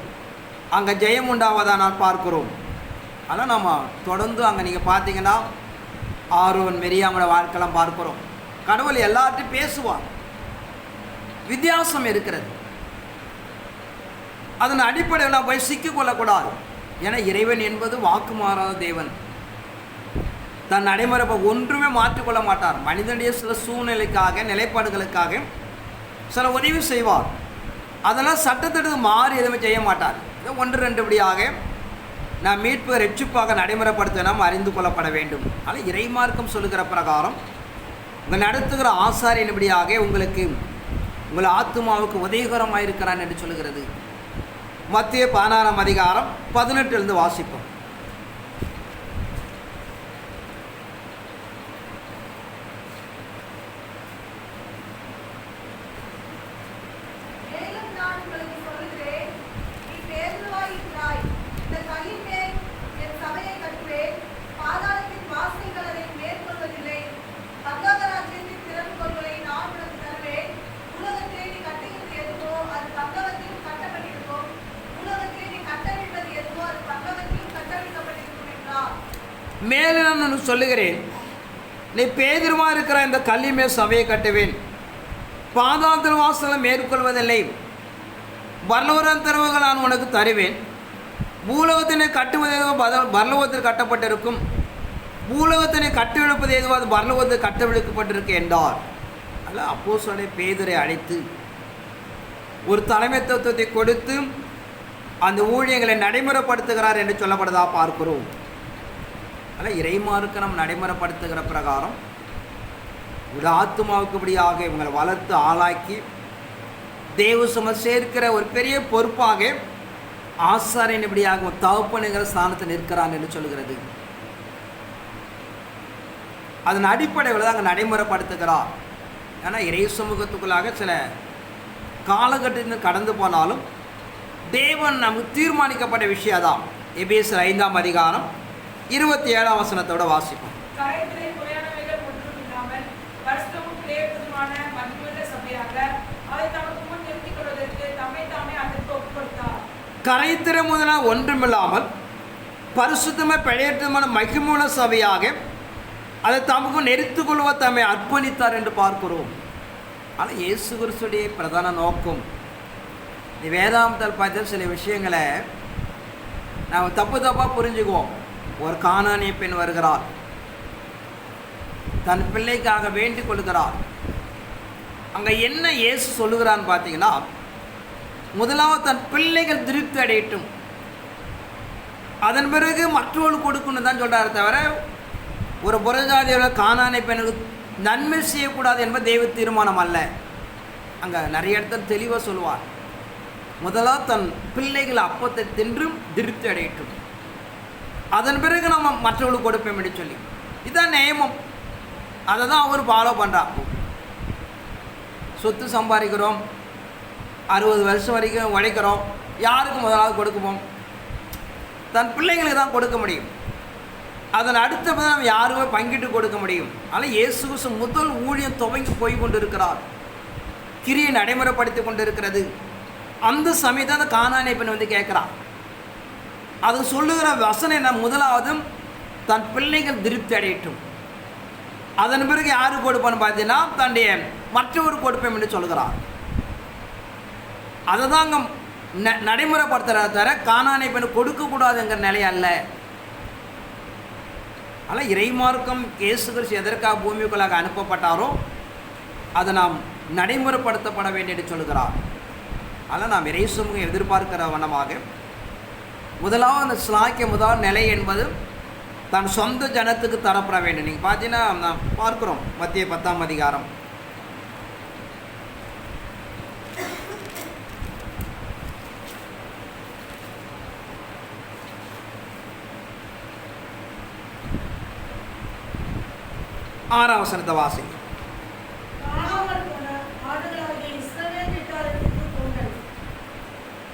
அங்கே ஜெயம் உண்டாவதாக நான் பார்க்கிறோம். ஆனால் நம்ம தொடர்ந்து அங்கே நீங்கள் பார்த்தீங்கன்னா ஆரோன் மெரியாமோட வாழ்க்கைலாம் பார்க்கிறோம். கடவுள் எல்லார்ட்டையும் பேசுவார். வித்தியாசம் இருக்கிறது. அதன் அடிப்படையில் நான் போய் சிக்கிக்கொள்ளக்கூடாது. ஏன்னா இறைவன் என்பது வாக்கு மாறாத தேவன். தன் நடைமுறை ஒன்றுமே மாற்றிக்கொள்ள மாட்டார். மனிதனுடைய சில சூழ்நிலைக்காக நிலைப்பாடுகளுக்காக சில உதவி செய்வார். அதெல்லாம் சட்டத்திற்கு மாறி எதுவுமே செய்ய மாட்டார். 1-2 படியாக நான் மீட்பு ரட்சிப்பாக நடைமுறைப்படுத்த நாம் அறிந்து கொள்ளப்பட வேண்டும். ஆனால் இறைமார்க்கம் சொல்லுகிற பிரகாரம் உங்கள் நடத்துகிற ஆசாரியன்படியாக உங்களுக்கு உங்கள் ஆத்மாவுக்கு உதவிகரமாக இருக்கிறான் என்று சொல்லுகிறது. மத்திய 16ஆம் அதிகாரம் 18 வாசிப்போம். மேலும் நான் உங்களுக்கு சொல்லுகிறேன், நீ பேதுருவாயிருக்கிறாய். இந்த கல்லின் மேல் என் சபையை கட்டுவேன். பாதாளத்தின் வாசல்கள் அதை மேற்கொள்வதில்லை. பரலோக ராஜ்யத்தின் திறவுகோல்களை நான் உனக்கு தருவேன். உலகத்திலே நீ கட்டுகிறது எதுவோ அது பரலோகத்திலும் கட்டப்பட்டிருக்கும். உலகத்திலே நீ கட்டவிழ்ப்பது எதுவோ அது பரலோகத்திலும் கட்டவிழ்க்கப்பட்டிருக்கும் என்றார். மேலும் நான் சொல்லுகிறேன், நீ பேதுருவா இருக்கிற இந்த கல்லின் மேல் சபையை கட்டுவேன். பாதாளத்தின் வாசலை மேற்கொள்வதில்லை. பரலோகத்தின் திறவுகள் நான் உனக்கு தருவேன். பூலோகத்தினை கட்டுவது எதுவோ பரலோகத்தில் கட்டப்பட்டிருக்கும். பூலோகத்தினை கட்டவிழ்ப்பது எதுவோ அது பரலோகத்தில் கட்டவிழ்க்கப்பட்டிருக்கு என்றார். அல்ல அப்போஸ்தலனாகிய பேதுரை அழைத்து ஒரு தலைமைத்துவத்தை கொடுத்து அந்த ஊழியங்களை நடைமுறைப்படுத்துகிறார் என்று சொல்லப்படுதா பார்க்கிறோம். அல்ல இறைமாருக்கு நம்ம நடைமுறைப்படுத்துகிற பிரகாரம் ஒரு ஆத்மாவுக்குபடியாக இவங்களை வளர்த்து ஆளாக்கி தேவ சும சேர்க்கிற ஒரு பெரிய பொறுப்பாக ஆசாரியன் இப்படியாக தகப்பனுங்கிற ஸ்தானத்தில் நிற்கிறான் என்று சொல்கிறது. அதன் அடிப்படையில் தான் அங்கே நடைமுறைப்படுத்துகிறார். ஏன்னா இறை சமூகத்துக்குள்ளாக சில காலகட்டத்தில் கடந்து போனாலும் தேவன் நமக்கு தீர்மானிக்கப்பட்ட விஷயம் தான். எபேசியர் 5ஆம் அதிகாரம் 27ஆம் வசனத்தோட வாசிப்போம். கரைதிரை குறையானவைகள் ஒன்றும் இல்லாமல் பரிசுத்தமும் பிழையற்றதுமான மகிமையுள்ள சபையாக அதை தமக்கு முன் நிறுத்திக் கொள்வதற்கு தம்மை தாமே அதற்கு ஒப்புக் கொடுத்தார். கரைத்திரை முதலாக ஒன்றுமில்லாமல் பரிசுத்தமாக பிழையற்றதுமான மகிமையுள்ள சபையாக அதை தமக்கு நிறுத்திக் கொள்வ தம்மை அர்ப்பணித்தார் என்று பார்க்கிறோம். ஆனால் இயேசு கிறிஸ்துடைய பிரதான நோக்கம் வேதாந்தத்தில் பார்த்த சில விஷயங்களை நாம் தப்பாக புரிஞ்சுக்குவோம். ஒரு கானானிய பெண் வருகிறார், தன் பிள்ளைக்காக வேண்டிக் கொள்கிறார். அங்கே என்ன இயேசு சொல்லுகிறான்னு பார்த்தீங்கன்னா, முதலாவது தன் பிள்ளைகள் திருப்தி அடையட்டும், அதன் பிறகு மற்றவர்களுக்கு கொடுக்கணும் தான் சொல்கிறாரு. தவிர ஒரு புறஜாதியோட கானானை பெண்ணுக்கு நன்மை செய்யக்கூடாது என்பது தெய்வ தீர்மானம் அல்ல. அங்கே நிறைய இடத்துல தெளிவாக சொல்லுவார், முதலாவது தன் பிள்ளைகள் அப்பத்தை தின்றும் திருப்தி அடையட்டும், அதன் பிறகு நம்ம மற்றவர்களுக்கு கொடுப்போம் என்று சொல்லி. இதுதான் நியமம். அதை தான் அவர் ஃபாலோ பண்ணுறார். சொத்து சம்பாதிக்கிறோம், 60 வருஷம் வரைக்கும் உழைக்கிறோம், யாருக்கு முதலாவது கொடுக்குவோம்? தன் பிள்ளைங்களுக்கு தான் கொடுக்க முடியும். அதன் அடுத்த நம்ம யாருமே பங்கிட்டு கொடுக்க முடியும். ஆனால் இயேசு கிறிஸ்து முதல் ஊழியம் துவங்கி போய் கொண்டு இருக்கிறார், கிரியை நடைமுறைப்படுத்தி கொண்டு இருக்கிறது. அந்த சமயத்தை அந்த கானானை பெண் வந்து கேட்குறான். அது சொல்லுகிற வசனம் என்ன? முதலாவது தன் பிள்ளைகள் திருப்தி அடையட்டும், அதன் பிறகு யாருக்கு கொடுப்பான்னு பார்த்தீங்கன்னா தன்னுடைய மற்றவருக்கு கொடுப்பேன் என்று சொல்கிறார். அதை தான் அங்கே நடைமுறைப்படுத்துகிற தவிர கானானை பெண் கொடுக்கக்கூடாதுங்கிற நிலை அல்ல. ஆனால் இறைமார்க்கம் இயேசு கிறிஸ்து எதற்காக பூமிக்குள்ளாக அனுப்பப்பட்டாரோ அதை நாம் நடைமுறைப்படுத்தப்பட வேண்டும் என்று சொல்கிறார். ஆனால் நாம் இறை சமூகம் எதிர்பார்க்கிற வண்ணமாக முதலாவது அந்த ஸ்லாக்கிய முதல் நிலை என்பது தன் சொந்த ஜனத்துக்கு தரப்பட வேண்டும். நீங்கள் பார்த்தீங்கன்னா நாம் பார்க்குறோம் மத்திய 10ஆம் அதிகாரம் ஆறாம் வசனத்தை வாசிங்க. காணாமல் போன ஆடுகளாகிய இஸ்ரவேல் வீட்டாருக்கு போங்கள்,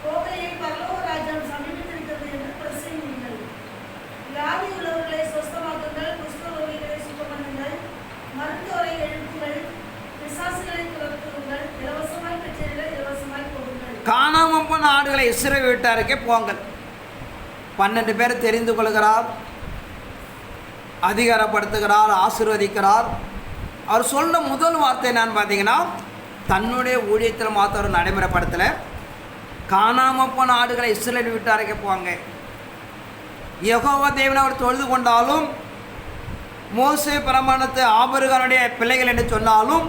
கோவையை பரலோக ராஜ்யம் சமீபித்திருக்கிறது என்று பிரசங்கியுங்கள். வியாதி உள்ளவர்களை சுஸ்தமாக்குங்கள், குஷ்டரோகிகளை சுத்தம் பண்ணுங்கள், மருத்துவரை எழுப்புங்கள், பிசாசுகளை துரத்துங்கள், இலவசமாய் பெற்றீர்கள், இலவசமாய் போகுங்கள். காணாமல் போன ஆடுகளை இஸ்ரவேல் வீட்டாருக்கே போங்கள். 12 பேர் தெரிந்து கொள்கிறார், அதிகாரப்படுத்துகிறார், ஆசீர்வதிக்கிறார். அவர் சொன்ன முதல் வார்த்தை என்னன்னு பார்த்தீங்கன்னா, தன்னுடைய ஊழியத்தில் மாத்திரம் நடைமுறைப்படுத்தலை, காணாமல் போன ஆடுகளை இஸ்ரவேல் வீட்டாருக்கே போவாங்க. யெகோவா தேவனை அவர் தொழுது கொண்டாலும், மோசே பிரமாணத்தை ஆபிரகாமுடைய பிள்ளைகள் என்று சொன்னாலும்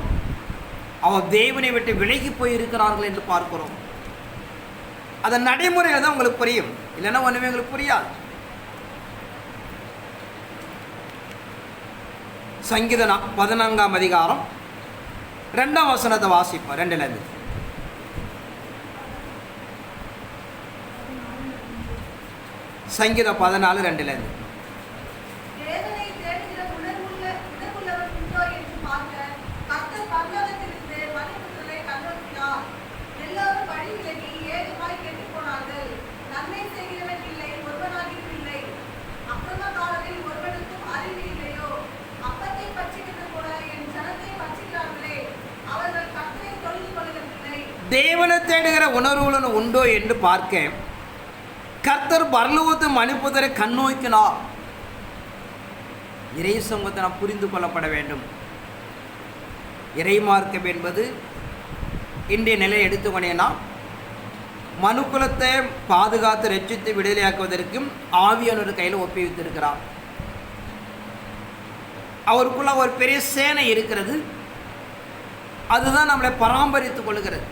அவர் தேவனை விட்டு விலகி போயிருக்கிறார்கள் என்று பார்க்கிறோம். அதன் நடைமுறையில் தான் உங்களுக்கு புரியும், இல்லைன்னா ஒன்றுமே உங்களுக்கு புரியாது. சங்கீதம் 14ஆம் அதிகாரம் 2ஆம் வசனத்தை வாசிப்போம். 2லேருந்து சங்கீதம் 14:2. தேவனை தேடுகிற உணர்வுள்ளவர் உண்டோ என்று பார்க்க கர்த்தர் பரலோகத்திலிருந்து மனிதர்களை கண்ணோக்கினார். எல்லாரும் வழி விலகி ஏகமாய் கெட்டுப் போனார்கள். நன்மை செய்கிறவன் இல்லை, ஒருவனாகியும் இல்லை. அக்கிரமக்காரரில் ஒருவனுக்கும் அறிவு இல்லையோ. அப்பத்தை பட்சிக்கிறது போல என் ஜனத்தை பட்சிக்கிறார்களே, அவர்கள் கர்த்தரை தொழுது கொள்கிறதில்லை. தேவனை தேடுகிற உணர்வுடன் உண்டோ என்று பார்க்க கர்த்தர் பரலோகத்தை மனுப்புவதை கண்ணோக்கினார். இறை சமூகத்தை நாம் புரிந்து கொள்ளப்பட வேண்டும். இறை மார்க்கம் என்பது இன்றைய நிலையை எடுத்துக்கொண்டேன்னா மனுக்குலத்தை பாதுகாத்து ரட்சித்து விடுதலையாக்குவதற்கும் ஆவியானவர் கையில் ஒப்புவித்திருக்கிறார். அவருக்குள்ள ஒரு பெரிய சேனை இருக்கிறது, அதுதான் நம்மளை பராமரித்துக் கொள்கிறது.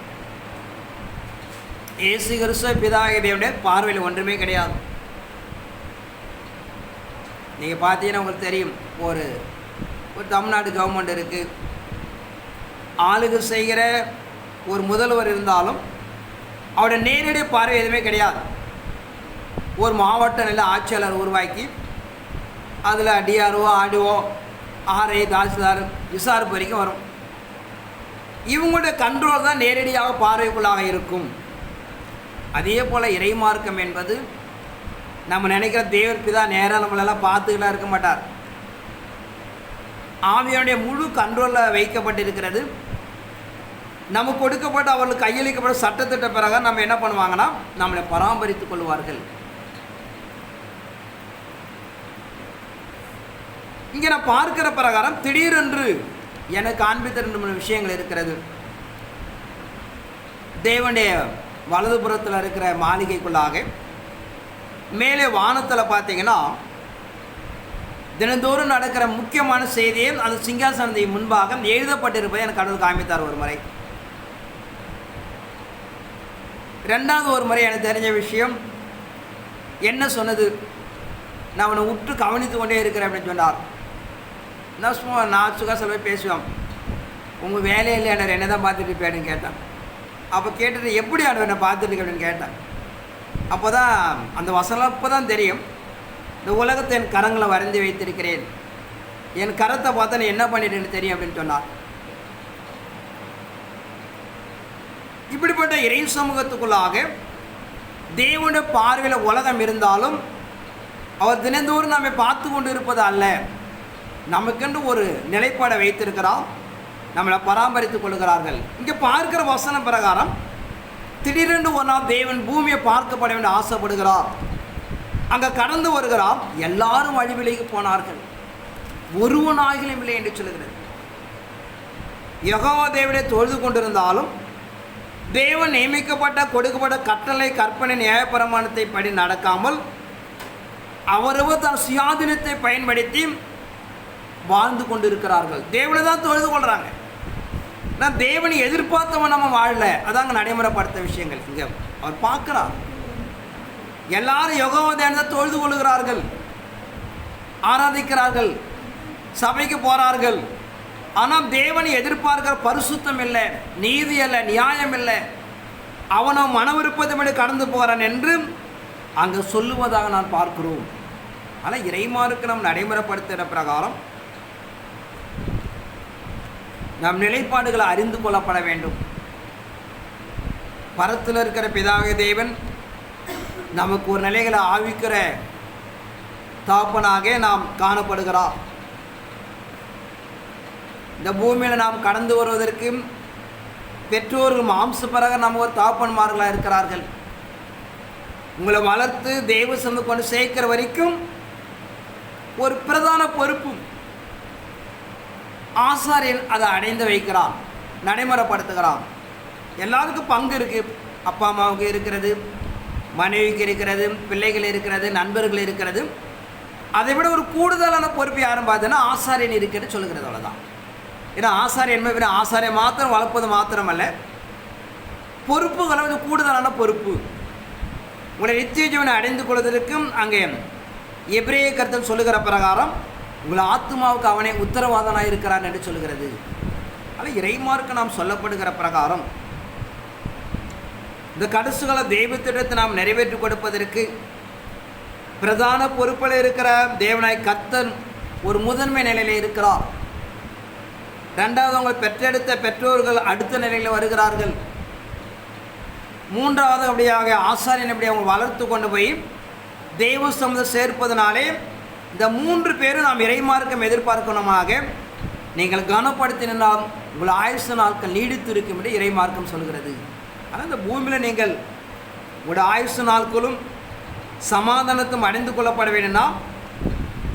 இயேசு கிறிஸ்து பிதாவாகிய தேவனுடைய பார்வையில் ஒன்றுமே கிடையாது. நீங்கள் பார்த்தீங்கன்னா உங்களுக்கு தெரியும், ஒரு தமிழ்நாடு கவர்மெண்ட் இருக்குது, ஆளுகை செய்கிற ஒரு முதல்வர் இருந்தாலும் அவருடைய நேரடி பார்வை எதுவுமே கிடையாது. ஒரு மாவட்ட நில ஆட்சியாளர் உருவாக்கி அதில் டிஆர்ஓ, ஆர்டிஓ, ஆர்ஐ, தாசில்தார் விசாரிப்பு வரைக்கும் வரும். இவங்களுடைய கண்ட்ரோல் தான் நேரடியாக பார்வைக்குள்ளாக இருக்கும். அதே போல் இறைமார்க்கம் என்பது நம்ம நினைக்கிற தேவர் பிதா நேராக நம்மளெல்லாம் பார்த்துக்கலாம் இருக்க மாட்டார். ஆவியானுடைய முழு கண்ட்ரோலில் வைக்கப்பட்டிருக்கிறது. நமக்கு கொடுக்கப்பட்ட அவர்களுக்கு கையளிக்கப்பட்ட சட்டத்திட்ட பிறகு நம்ம என்ன பண்ணுவாங்கன்னா நம்மளை பராமரித்துக் கொள்வார்கள். இங்கே நான் பார்க்கிற பிரகாரம் திடீரென்று எனக்கு காண்பித்த 2 விஷயங்கள் இருக்கிறது. தேவனுடைய வலதுபுறத்தில் இருக்கிற மாளிகைக்குள்ளாக மேலே வானத்தில் பார்த்தீங்கன்னா தினந்தோறும் நடக்கிற முக்கியமான செய்தியை அந்த சிங்காசனத்தை முன்பாக எழுதப்பட்டிருப்பதை எனக்கு கடவுள் காமித்தார் ஒரு முறை. ரெண்டாவது ஒரு முறை எனக்கு தெரிஞ்ச விஷயம் என்ன சொன்னது, நான் அவனை உற்று கவனித்து கொண்டே இருக்கிறேன் அப்படின்னு சொன்னார். நான் சும்மா நான் சுகாசல் போய் பேசுவேன், உங்கள் வேலையே இல்லை ஆண்டவர், என்ன தான் பார்த்துட்டு இருப்பேன்னு கேட்டேன். அப்போ கேட்டுட்டு எப்படி ஆண்டவர் என்னை பார்த்துட்டு அப்படின்னு கேட்டேன். அப்போ தான் அந்த வசனம் இப்போ தான் தெரியும், இந்த உலகத்தை என் கரங்களை வரைந்து வைத்திருக்கிறேன், என் கரத்தை பார்த்தா நீ என்ன பண்ணிட்டேன்னு தெரியும் அப்படின்னு சொன்னார். இப்படிப்பட்ட இறை சமூகத்துக்குள்ளாக தேவனுடைய பார்வையில் உலகம் இருந்தாலும் அவர் தினந்தோறும் நம்மை பார்த்து கொண்டு இருப்பது அல்ல, நமக்கென்று ஒரு நிலைப்பாடை வைத்திருக்கிறார், நம்மளை பராமரித்துக் கொள்கிறார்கள். இங்கே பார்க்கிற வசனம் பிரகாரம் திடீரென்று ஒரு நாள் தேவன் பூமியை பார்க்கப்பட வேண்டும் ஆசைப்படுகிறார். அங்கே கடந்து வருகிறார், எல்லாரும் வழிவிலைக்கு போனார்கள், ஒருவனாகிலும் இல்லை என்று சொல்லுகிறது. யெகோவா தேவனை தொழுது கொண்டிருந்தாலும் தேவன் நியமிக்கப்பட்ட கொடுக்கப்பட்ட கட்டளை கற்பனை நியாயப்பிரமாணத்தை படி நடக்காமல் அவரவர் தன் சுயாதீனத்தை பயன்படுத்தி வாழ்ந்து கொண்டிருக்கிறார்கள். தேவனை தான் தொழுது கொள்கிறாங்க, நான் தேவனை எதிர்பார்த்தவன் நம்ம வாழல. அதாங்க நடைமுறைப்படுத்த விஷயங்கள். இங்கே அவர் பார்க்குறார், எல்லாரும் யெகோவா தேவனை தொழுது கொள்கிறார்கள், ஆராதிக்கிறார்கள், சபைக்கு போகிறார்கள். ஆனால் தேவனை எதிர்பார்க்கிற பரிசுத்தம் இல்லை, நீதி அல்ல, நியாயம் இல்லை, அவனோ மன விருப்பத்தை கடந்து போகிறான் என்று அங்கே சொல்லுவதாக நான் பார்க்கிறோம். ஆனால் இறைமாருக்கு நாம் நடைமுறைப்படுத்துகிற பிரகாரம் நம் நிலைப்பாடுகளை அறிந்து கொள்ளப்பட வேண்டும். பரத்தில் இருக்கிற பிதாவே தேவன் நமக்கு ஒரு நிலைகளை ஆவிக்கிற தாப்பனாக நாம் காணப்படுகிறார். இந்த பூமியில் நாம் கடந்து வருவதற்கு பெற்றோர்கள் மாம்சப்பராக நம்ம ஒரு தாப்பன்மார்களாக இருக்கிறார்கள். உங்களை வளர்த்து தெய்வ சமூகம் கொண்டு சேர்க்கிற வரைக்கும் ஒரு பிரதான பொறுப்பு ஆசாரியன் அதை அடைந்து வைக்கிறான், நடைமுறைப்படுத்துகிறான். எல்லாருக்கும் பங்கு இருக்குது, அப்பா அம்மாவுக்கு இருக்கிறது, மனைவிக்கு இருக்கிறது, பிள்ளைகள் இருக்கிறது, நண்பர்கள் இருக்கிறது. அதை விட ஒரு கூடுதலான பொறுப்பு யாரும் பார்த்தோன்னா ஆசாரியன் இருக்கிறது சொல்லுகிறது. அவ்வளோதான். ஏன்னா ஆசாரியன் ஆசாரியை மாத்திரம் வளர்ப்பது மாத்திரமல்ல, பொறுப்புகளை வந்து கூடுதலான பொறுப்பு. உங்களை நித்திய ஜீவனை அடைந்து கொள்வதற்கும் அங்கே எபிரேய கருத்தில் சொல்லுகிற பிரகாரம் உங்களை ஆத்மாவுக்கு அவனை உத்தரவாதனாக இருக்கிறான் என்று சொல்லுகிறது. ஆனால் இறைமார்க்கு நாம் சொல்லப்படுகிற பிரகாரம் இந்த கடைசிகால தெய்வத்திடத்தை நாம் நிறைவேற்றி கொடுப்பதற்கு பிரதான பொறுப்பில் இருக்கிற தேவனாய் கர்த்தர் ஒரு முதன்மை நிலையில் இருக்கிறார். ரெண்டாவது, அவங்க பெற்றெடுத்த பெற்றோர்கள் அடுத்த நிலையில் வருகிறார்கள். மூன்றாவது, அப்படியாக ஆசாரியன் எப்படி அவங்க வளர்த்து கொண்டு போய் தெய்வ சமூகம் சேர்ப்பதனாலே இந்த 3 பேரும் நாம் இறைமார்க்கம் எதிர்பார்க்கணுமாக நீங்கள் கனப்படுத்தினால் உங்கள் ஆயுசு நாட்கள் நீடித்து இருக்கும் என்று இறைமார்க்கம் சொல்கிறது. ஆனால் இந்த பூமியில் நீங்கள் உங்களுடைய ஆயுசு நாட்களும் சமாதானத்தும் அடைந்து கொள்ளப்பட வேண்டும்னா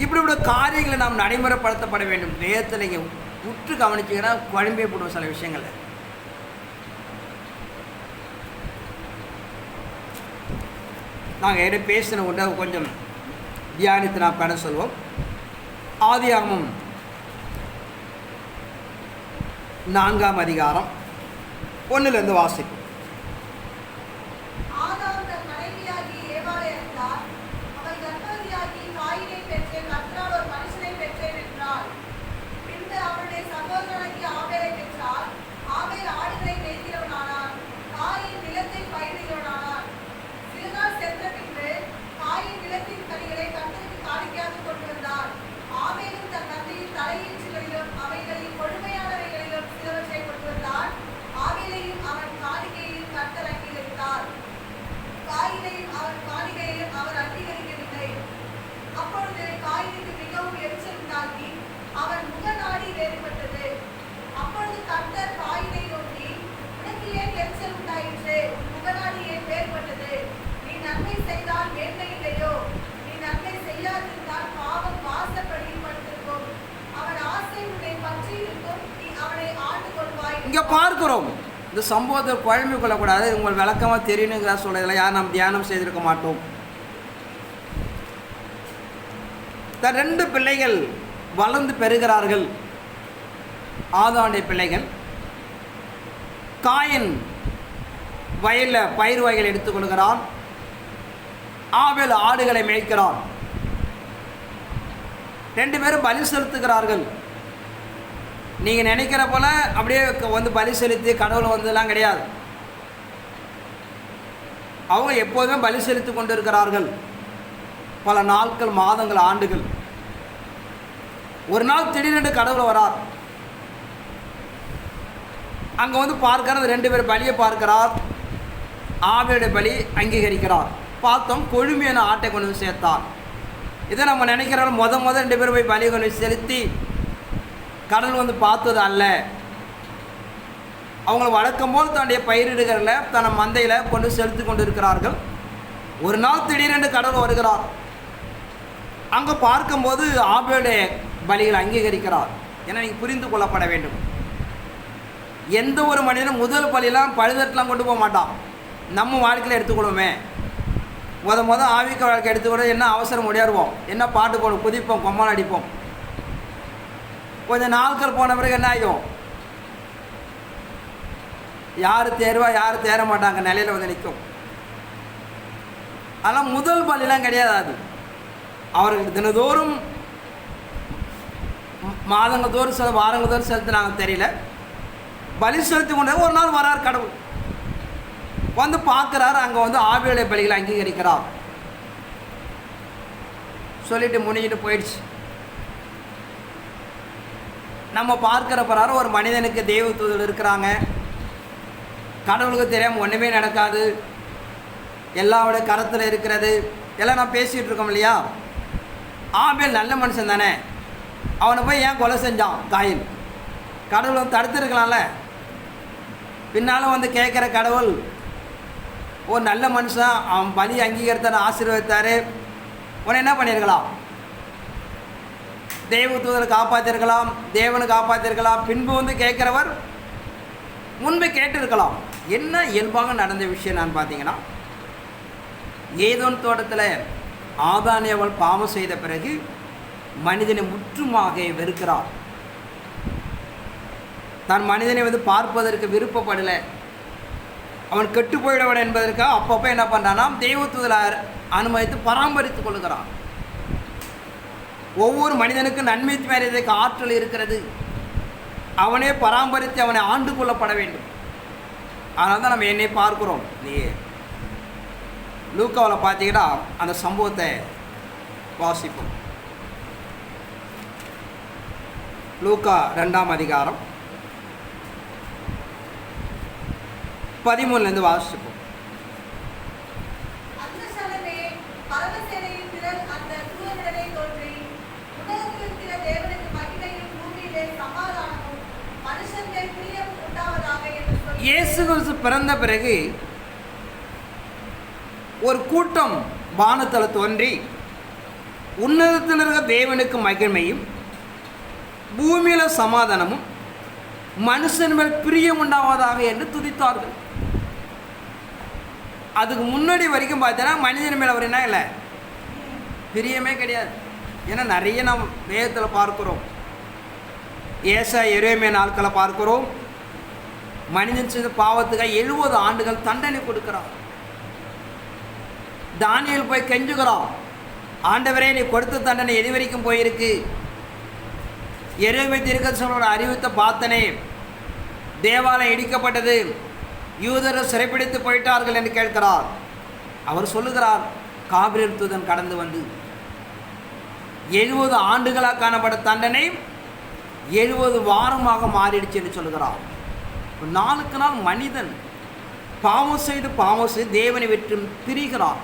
இப்படி காரியங்களை நாம் நடைமுறைப்படுத்தப்பட வேண்டும். வேதத்தில் நீங்கள் உற்று கவனிச்சிங்கன்னா குழம்பே போடுவோம் சில விஷயங்களை. நாங்கள் எது பேசின உண்டை கொஞ்சம் தியானித்து நாம் கடை சொல்வோம். ஆதியாகமம் 4ஆம் அதிகாரம் 1 வாசிப்போம். இங்கே பார்க்கிறோம், இந்த சம்பவத்தை குழம்பு கொள்ளக்கூடாது, உங்களுக்கு விளக்கமாக தெரியணுங்கிற சொல்றதில்லை. யார் நாம் தியானம் செய்திருக்க மாட்டோம். 2 பிள்ளைகள் வளர்ந்து பெறுகிறார்கள். ஆதானுடைய பிள்ளைகள். காயின் வயலில் பயிர் வகைகள் எடுத்துக்கொள்கிறான். ஆபேல் ஆடுகளை மேய்க்கிறான். 2 பேரும் பலி செலுத்துகிறார்கள். நீங்கள் நினைக்கிற போல் அப்படியே வந்து பலி செலுத்தி கடவுள் வந்ததெல்லாம் கிடையாது. அவங்க எப்போதுமே பலி செலுத்தி கொண்டு இருக்கிறார்கள். பல நாட்கள், மாதங்கள், ஆண்டுகள். ஒரு நாள் திடீரென்று கடவுள் வரார். அங்கே வந்து பார்க்கிறார், 2 பேர் பலியை பார்க்கிறார். ஆபேலுடைய பலி அங்கீகரிக்கிறார். பார்த்தோம், கொழுமையான ஆட்டை கொண்டு வந்து சேர்த்தார். இதை நம்ம நினைக்கிறோம், முத 2 பேர் போய் பலியை கொண்டு செலுத்தி கடவுள் வந்து பார்த்தது அல்ல. அவங்கள வழக்கம் போல் தன்னுடைய பயிரிடுகிறல தன் மந்தையில் கொண்டு செலுத்தி கொண்டு இருக்கிறார்கள். ஒரு நாள் திடீரென்று கடவுள் வருகிறார். அங்கே பார்க்கும்போது ஆபேலுடைய பலிகளை அங்கீகரிக்கிறார். ஏன்னா நீங்கள் புரிந்து கொள்ளப்பட வேண்டும், எந்த ஒரு மனிதனும் முதல் பலியெல்லாம் பழுதட்டெலாம் கொண்டு போக மாட்டான். நம்ம வாழ்க்கையில் எடுத்துக்கொள்வோமே, முத ஆவிக்க வாழ்க்கை எடுத்துக்கூட என்ன அவசரம் முடியாடுவோம், என்ன பாட்டு போடுவோம், குதிப்போம், கொம்மல் அடிப்போம். கொஞ்சம் நாட்கள் போன பிறகு என்ன ஆகும், யார் தேர்வா யார் தேர மாட்டாங்க நிலையில் வந்து நிற்கும். ஆனால் முதல் பலிலாம் கிடையாது. அது அவர்கள் தினதோறும் மாதங்கள் தோறும் வாரங்கள் தோறும் செலுத்தினாங்க தெரியல. பலி செலுத்தி கொண்டு ஒரு நாள் வரார் கடவுள். வந்து பார்க்குறாரு, அங்கே வந்து ஆபேலுடைய பலிகளை அங்கீகரிக்கிறார். சொல்லிட்டு முடிஞ்சிட்டு போயிடுச்சு. நம்ம பார்க்குற பிறாரு ஒரு மனிதனுக்கு தெய்வ தூதர் இருக்கிறாங்க. கடவுளுக்கு தெரியாமல் ஒன்றுமே நடக்காது, எல்லாவோட கரத்தில் இருக்கிறது எல்லாம் நான் பேசிகிட்டு இருக்கோம் இல்லையா. ஆபேல் நல்ல மனுஷன் தானே, அவனை போய் ஏன் கொலை செஞ்சான் காயின்? கடவுள் வந்து தடுத்துருக்கலாம்ல. பின்னாலும் வந்து கேட்குற கடவுள் ஒரு நல்ல மனுஷன், அவன் பலி அங்கீகரித்தார், ஆசீர்வதித்தார், உன்னை என்ன பண்ணியிருக்கலாம்? தெய்வ தூதரை காப்பாற்றிருக்கலாம், தேவனை காப்பாற்றிருக்கலாம். பின்பு வந்து கேட்குறவர் முன்பே கேட்டிருக்கலாம். என்ன இயல்பாக நடந்த விஷயம் நான் பார்த்தீங்கன்னா, ஏதோன் தோட்டத்தில் ஆதாம் ஏவாள் பாவம் செய்த பிறகு மனிதனை முற்றுமாக வெறுக்கிறார். தான் மனிதனை வந்து பார்ப்பதற்கு விருப்பப்படலை, அவன் கெட்டு போயிடவன் என்பதற்காக அப்பப்போ என்ன பண்ணுறான்னா தெய்வத்தூதர் அனுமதித்து பராமரித்து கொள்கிறான். ஒவ்வொரு மனிதனுக்கும் நன்மை மேறதுக்கு ஆற்றல் இருக்கிறது. அவனே பராமரித்து அவனை ஆண்டு கொள்ளப்பட வேண்டும். அதனால தான் நம்ம என்னை பார்க்குறோம். நீ லூக்காவில் பார்த்தீங்கன்னா அந்த சம்பவத்தை வாசிப்போம். லூக்கா 2ஆம் அதிகாரம் 13 வாசிப்போம். அந்த சமயமே பரமசேனையின் திரள் அந்த தூதனுடனே தோன்றி, உன்னதத்தில் இருக்கிற தேவனுக்கு மகிமையும் பூமியிலே சமாதானமும் மனுஷன் மேல் பிரியமும் உண்டாவதாக என்று சொல்லி, இயேசு கிறிஸ்து பிறந்த பிறகு ஒரு கூட்டம் வானத்தில் தோன்றி, உன்னதத்தில் இருக்கிற தேவனுக்கு மகிமையும் பூமியில் சமாதானமும் மனுஷன் மேல் பிரியம் உண்டாவதாக என்று துதித்தார்கள். அதுக்கு முன்னாடி வரைக்கும் பார்த்தீங்கன்னா மனிதன் மேலே அவர் என்ன இல்லை, பிரியமே கிடையாது. ஏன்னா நிறைய நாம் வேதத்தில் பார்க்குறோம். ஏசாயா 20 நாட்களை பார்க்குறோம். மனிதன் செய்த பாவத்துக்காக 70 ஆண்டுகள் தண்டனை கொடுக்கிறார். தானியேல் போய் கெஞ்சுகிறான், ஆண்டவரே நீ கொடுத்த தண்டனை எது வரைக்கும் போயிருக்கு? எரேமியா தீர்க்கதரிசியோட அறிவித்த பார்த்தனே, தேவாலயம் இடிக்கப்பட்டது, யூதர்கள் சிறைப்பிடித்து போயிட்டார்கள் என்று கேட்கிறார். அவர் சொல்லுகிறார், காபிரியேல் தூதன் கடந்து வந்து 70 ஆண்டுகளாக காணப்பட்ட தண்டனை 70 வாரமாக மாறிடுச்சு என்று சொல்லுகிறார். நாளுக்கு நாள் மனிதன் பாவம் செய்து தேவனை விட்டு பிரிகிறார்,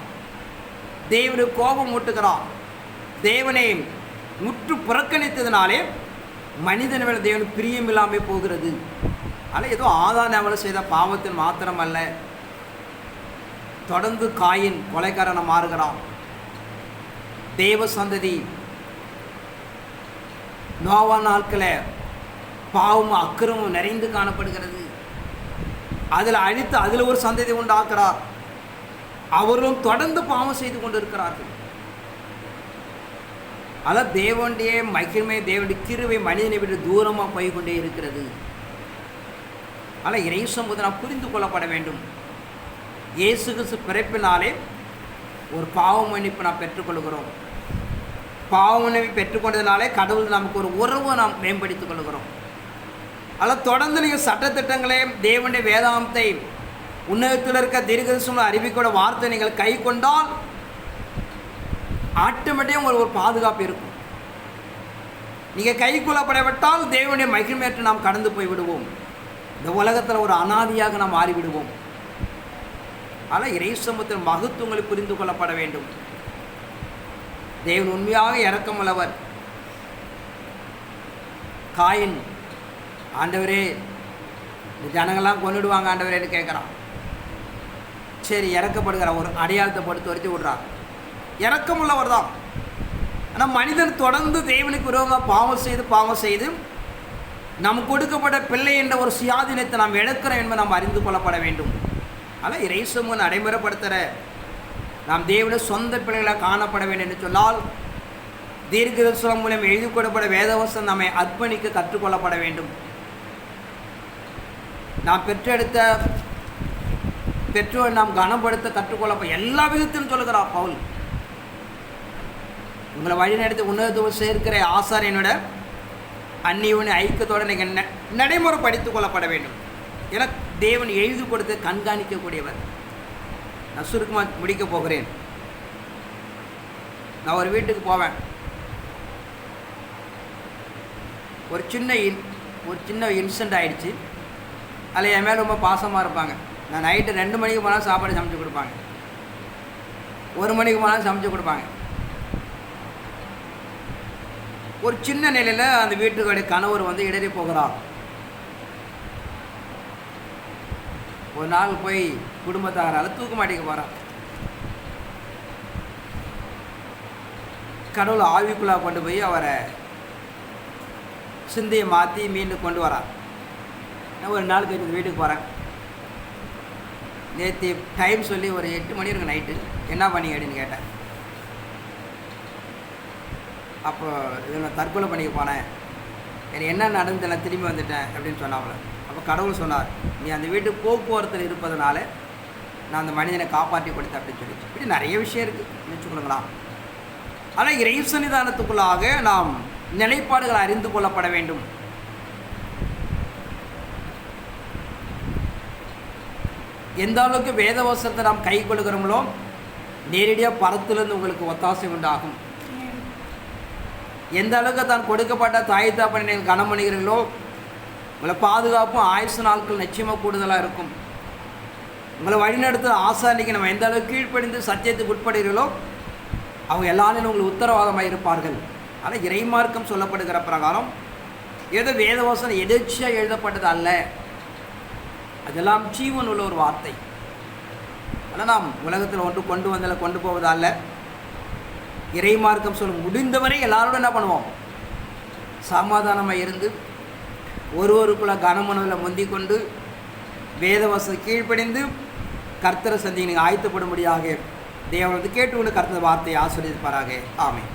தேவனை கோபம் ஊட்டுகிறார். தேவனை முற்று புறக்கணித்ததினாலே மனிதன் மேலே தேவன் பிரியம் இல்லாமல் போகிறது. ஆனால் ஏதோ ஆதாம் ஏவாள் செய்த பாவத்தில் மாத்திரமல்ல, தொடர்ந்து காயின் கொலைக்காரனை மாறுகிறான். தேவ சந்ததி நோவா நாட்களில் பாவமும் அக்கிரமும் நிறைந்து காணப்படுகிறது. அதில் ஒரு சந்ததி உண்டாக்குறார். அவர்களும் தொடர்ந்து பாவம் செய்து கொண்டு இருக்கிறார்கள். அதான் தேவனுடைய மகிமை, தேவனுடைய கிருபை மனிதனை விட்டு தூரமாக போய் கொண்டே இருக்கிறது. ஆனால் இறை சமூகத்தை நாம் புரிந்து கொள்ளப்பட வேண்டும். இயேசு கிறிஸ்து பிறப்பினாலே ஒரு பாவ மன்னிப்பு நாம் பெற்றுக்கொள்கிறோம். பாவ மன்னிப்பு பெற்றுக்கொண்டதுனாலே கடவுள் நமக்கு ஒரு உறவை நாம் மேம்படுத்திக் கொள்கிறோம். அதில் தொடர்ந்து நீங்கள் சட்டத்திட்டங்களையும் தேவனுடைய வேதாந்தத்தை உன்னதத்தில் இருக்க தீர்க்கதரிசன அறிவிக்கோட வார்த்தை நீங்கள் கை கொண்டால் ஆட்டோமேட்டிக்காக உங்களுக்கு ஒரு பாதுகாப்பு இருக்கும். நீங்கள் கை கொள்ளப்படவிட்டால் தேவனுடைய மகிமையற்று நாம் கடந்து போய் விடுவோம். இந்த உலகத்தில் ஒரு அனாதியாக நாம் மாறிவிடுவோம். ஆனால் இறை சமூகத்தின் மகத்துவங்களை புரிந்து கொள்ளப்பட வேண்டும். தேவன் உண்மையாக இரக்கமுள்ளவர். காயின், ஆண்டவரே இந்த ஜனங்கள்லாம் கொண்டுடுவாங்க ஆண்டவரேன்னு கேட்குறான். சரி, இறக்கப்படுகிறார், ஒரு அடையாளத்தை படுத்து வரைச்சி விடுறார். இரக்கமுள்ளவர் தான். ஆனால் மனிதன் தொடர்ந்து தேவனுக்கு விரோதமாக பாவம் செய்து நமக்கு கொடுக்கப்பட்ட பிள்ளை என்ற ஒரு சுயாதீனத்தை நாம் இழக்கிறோம் என்பதை நாம் அறிந்து கொள்ளப்பட வேண்டும். ஆனால் இறை சமூகம் நடைமுறைப்படுத்துகிற நாம் தேவனுடைய சொந்த பிள்ளைகளாக காணப்பட வேண்டும் என்று சொன்னால் தீர்க்கதரிசனம் மூலம் எழுதி கொடுக்கப்பட வேதவசனம் நம்மை அர்ப்பணிக்க கற்றுக்கொள்ளப்பட வேண்டும். நாம் பெற்றோர் நாம் கனப்படுத்த கற்றுக்கொள்ள எல்லா விதத்திலும் சொல்லுகிறார் பவுல். உங்களை வழிநடத்தி உன்னதத்துவம் சேர்க்கிற ஆசாரியனோட அந்நியவனை ஐக்கியத்தோடு நீங்கள் நடைமுறை படித்துக் கொள்ளப்பட வேண்டும். ஏன்னா தேவன் எழுதி கொடுத்து கண்காணிக்கக்கூடியவர். நான் சுருக்கமாக முடிக்க போகிறேன். நான் ஒரு வீட்டுக்கு போவேன். ஒரு சின்ன இன்சிடென்ட் ஆகிடுச்சு. அதில் என் மேலே ரொம்ப பாசமாக இருப்பாங்க. நான் நைட்டு 2 மணிக்கு போனால் சாப்பாடு சமைச்சு கொடுப்பாங்க, 1 மணிக்கு போனாலும் சமைச்சு கொடுப்பாங்க. ஒரு சின்ன நிலையில் அந்த வீட்டுடைய கணவர் வந்து இடறி போகிறார். ஒரு நாள் போய் குடும்பத்தாரால் தூக்க மாட்டிக்க போகிறார். கடவுள் ஆவிக்குள்ளாக கொண்டு போய் அவரை சிந்தையை மாற்றி மீண்டும் கொண்டு வரார். நான் ஒரு நாள் கழிச்சு வீட்டுக்கு போகிறேன். நேற்று டைம் சொல்லி ஒரு 8 மணி இருக்கு நைட்டு. என்ன பண்ணீங்க அப்படின்னு கேட்டேன். அப்போ நான் தற்கொலை பண்ணிக்க போனேன், எனக்கு என்ன நடந்து நான் திரும்பி வந்துட்டேன் அப்படின்னு சொன்னாங்களே. அப்போ கடவுள் சொன்னார், நீ அந்த வீட்டுக்கு போக்குவரத்தில் இருப்பதனால நான் அந்த மனிதனை காப்பாற்றி கொடுத்தேன் அப்படின்னு சொல்லிச்சு. இப்படி நிறைய விஷயம் இருக்குது நினச்சிக்கொள்ளுங்களா. ஆனால் இறை சன்னிதானத்துக்குள்ளாக நாம் நிலைப்பாடுகள் அறிந்து கொள்ளப்பட வேண்டும். எந்த அளவுக்கு வேதவசனத்தை நாம் கை கொள்கிறோங்களோ நேரடியாக பரத்திலிருந்து உங்களுக்கு ஒத்தாசை உண்டாகும். எந்த அளவுக்கு தான் கொடுக்கப்பட்ட தாய் தாப்பனை நீங்கள் கனம் பண்ணுகிறீர்களோ உங்களை பாதுகாப்பும் ஆயுசு நாட்கள் நிச்சயமாக கூடுதலாக இருக்கும். உங்களை வழிநடத்துகிற ஆசாரிக்கு நம்ம எந்த அளவுக்கு கீழ்ப்படிந்து சத்தியத்துக்கு உட்படுகிறீர்களோ அவங்க எல்லாரும் உங்களுக்கு உத்தரவாதமாக இருப்பார்கள். ஆனால் இறைமார்க்கம் சொல்லப்படுகிற பிரகாரம் ஏதோ வேதவசனம் எதிர்ச்சியாக எழுதப்பட்டது அல்ல, அதெல்லாம் ஜீவன் உள்ள ஒரு வார்த்தை. ஆனால் நாம் உலகத்தில் ஒன்று கொண்டு போவதல்ல. இறைமார்க்கம் சொல்லும் முடிந்தவரை எல்லாரோடும் என்ன பண்ணுவோம், சமாதானமாக இருந்து ஒருவருக்குள்ள கனமனவில் முந்திக் கொண்டு வேதவசத்தை கீழ்ப்படிந்து கர்த்தரை சந்தி நீங்கள் ஆயத்தப்படும்படியாக தேவன் கேட்டுக்கொண்டு கர்த்தர் வார்த்தையை ஆசீர்வதிப்பாராக. ஆமென்.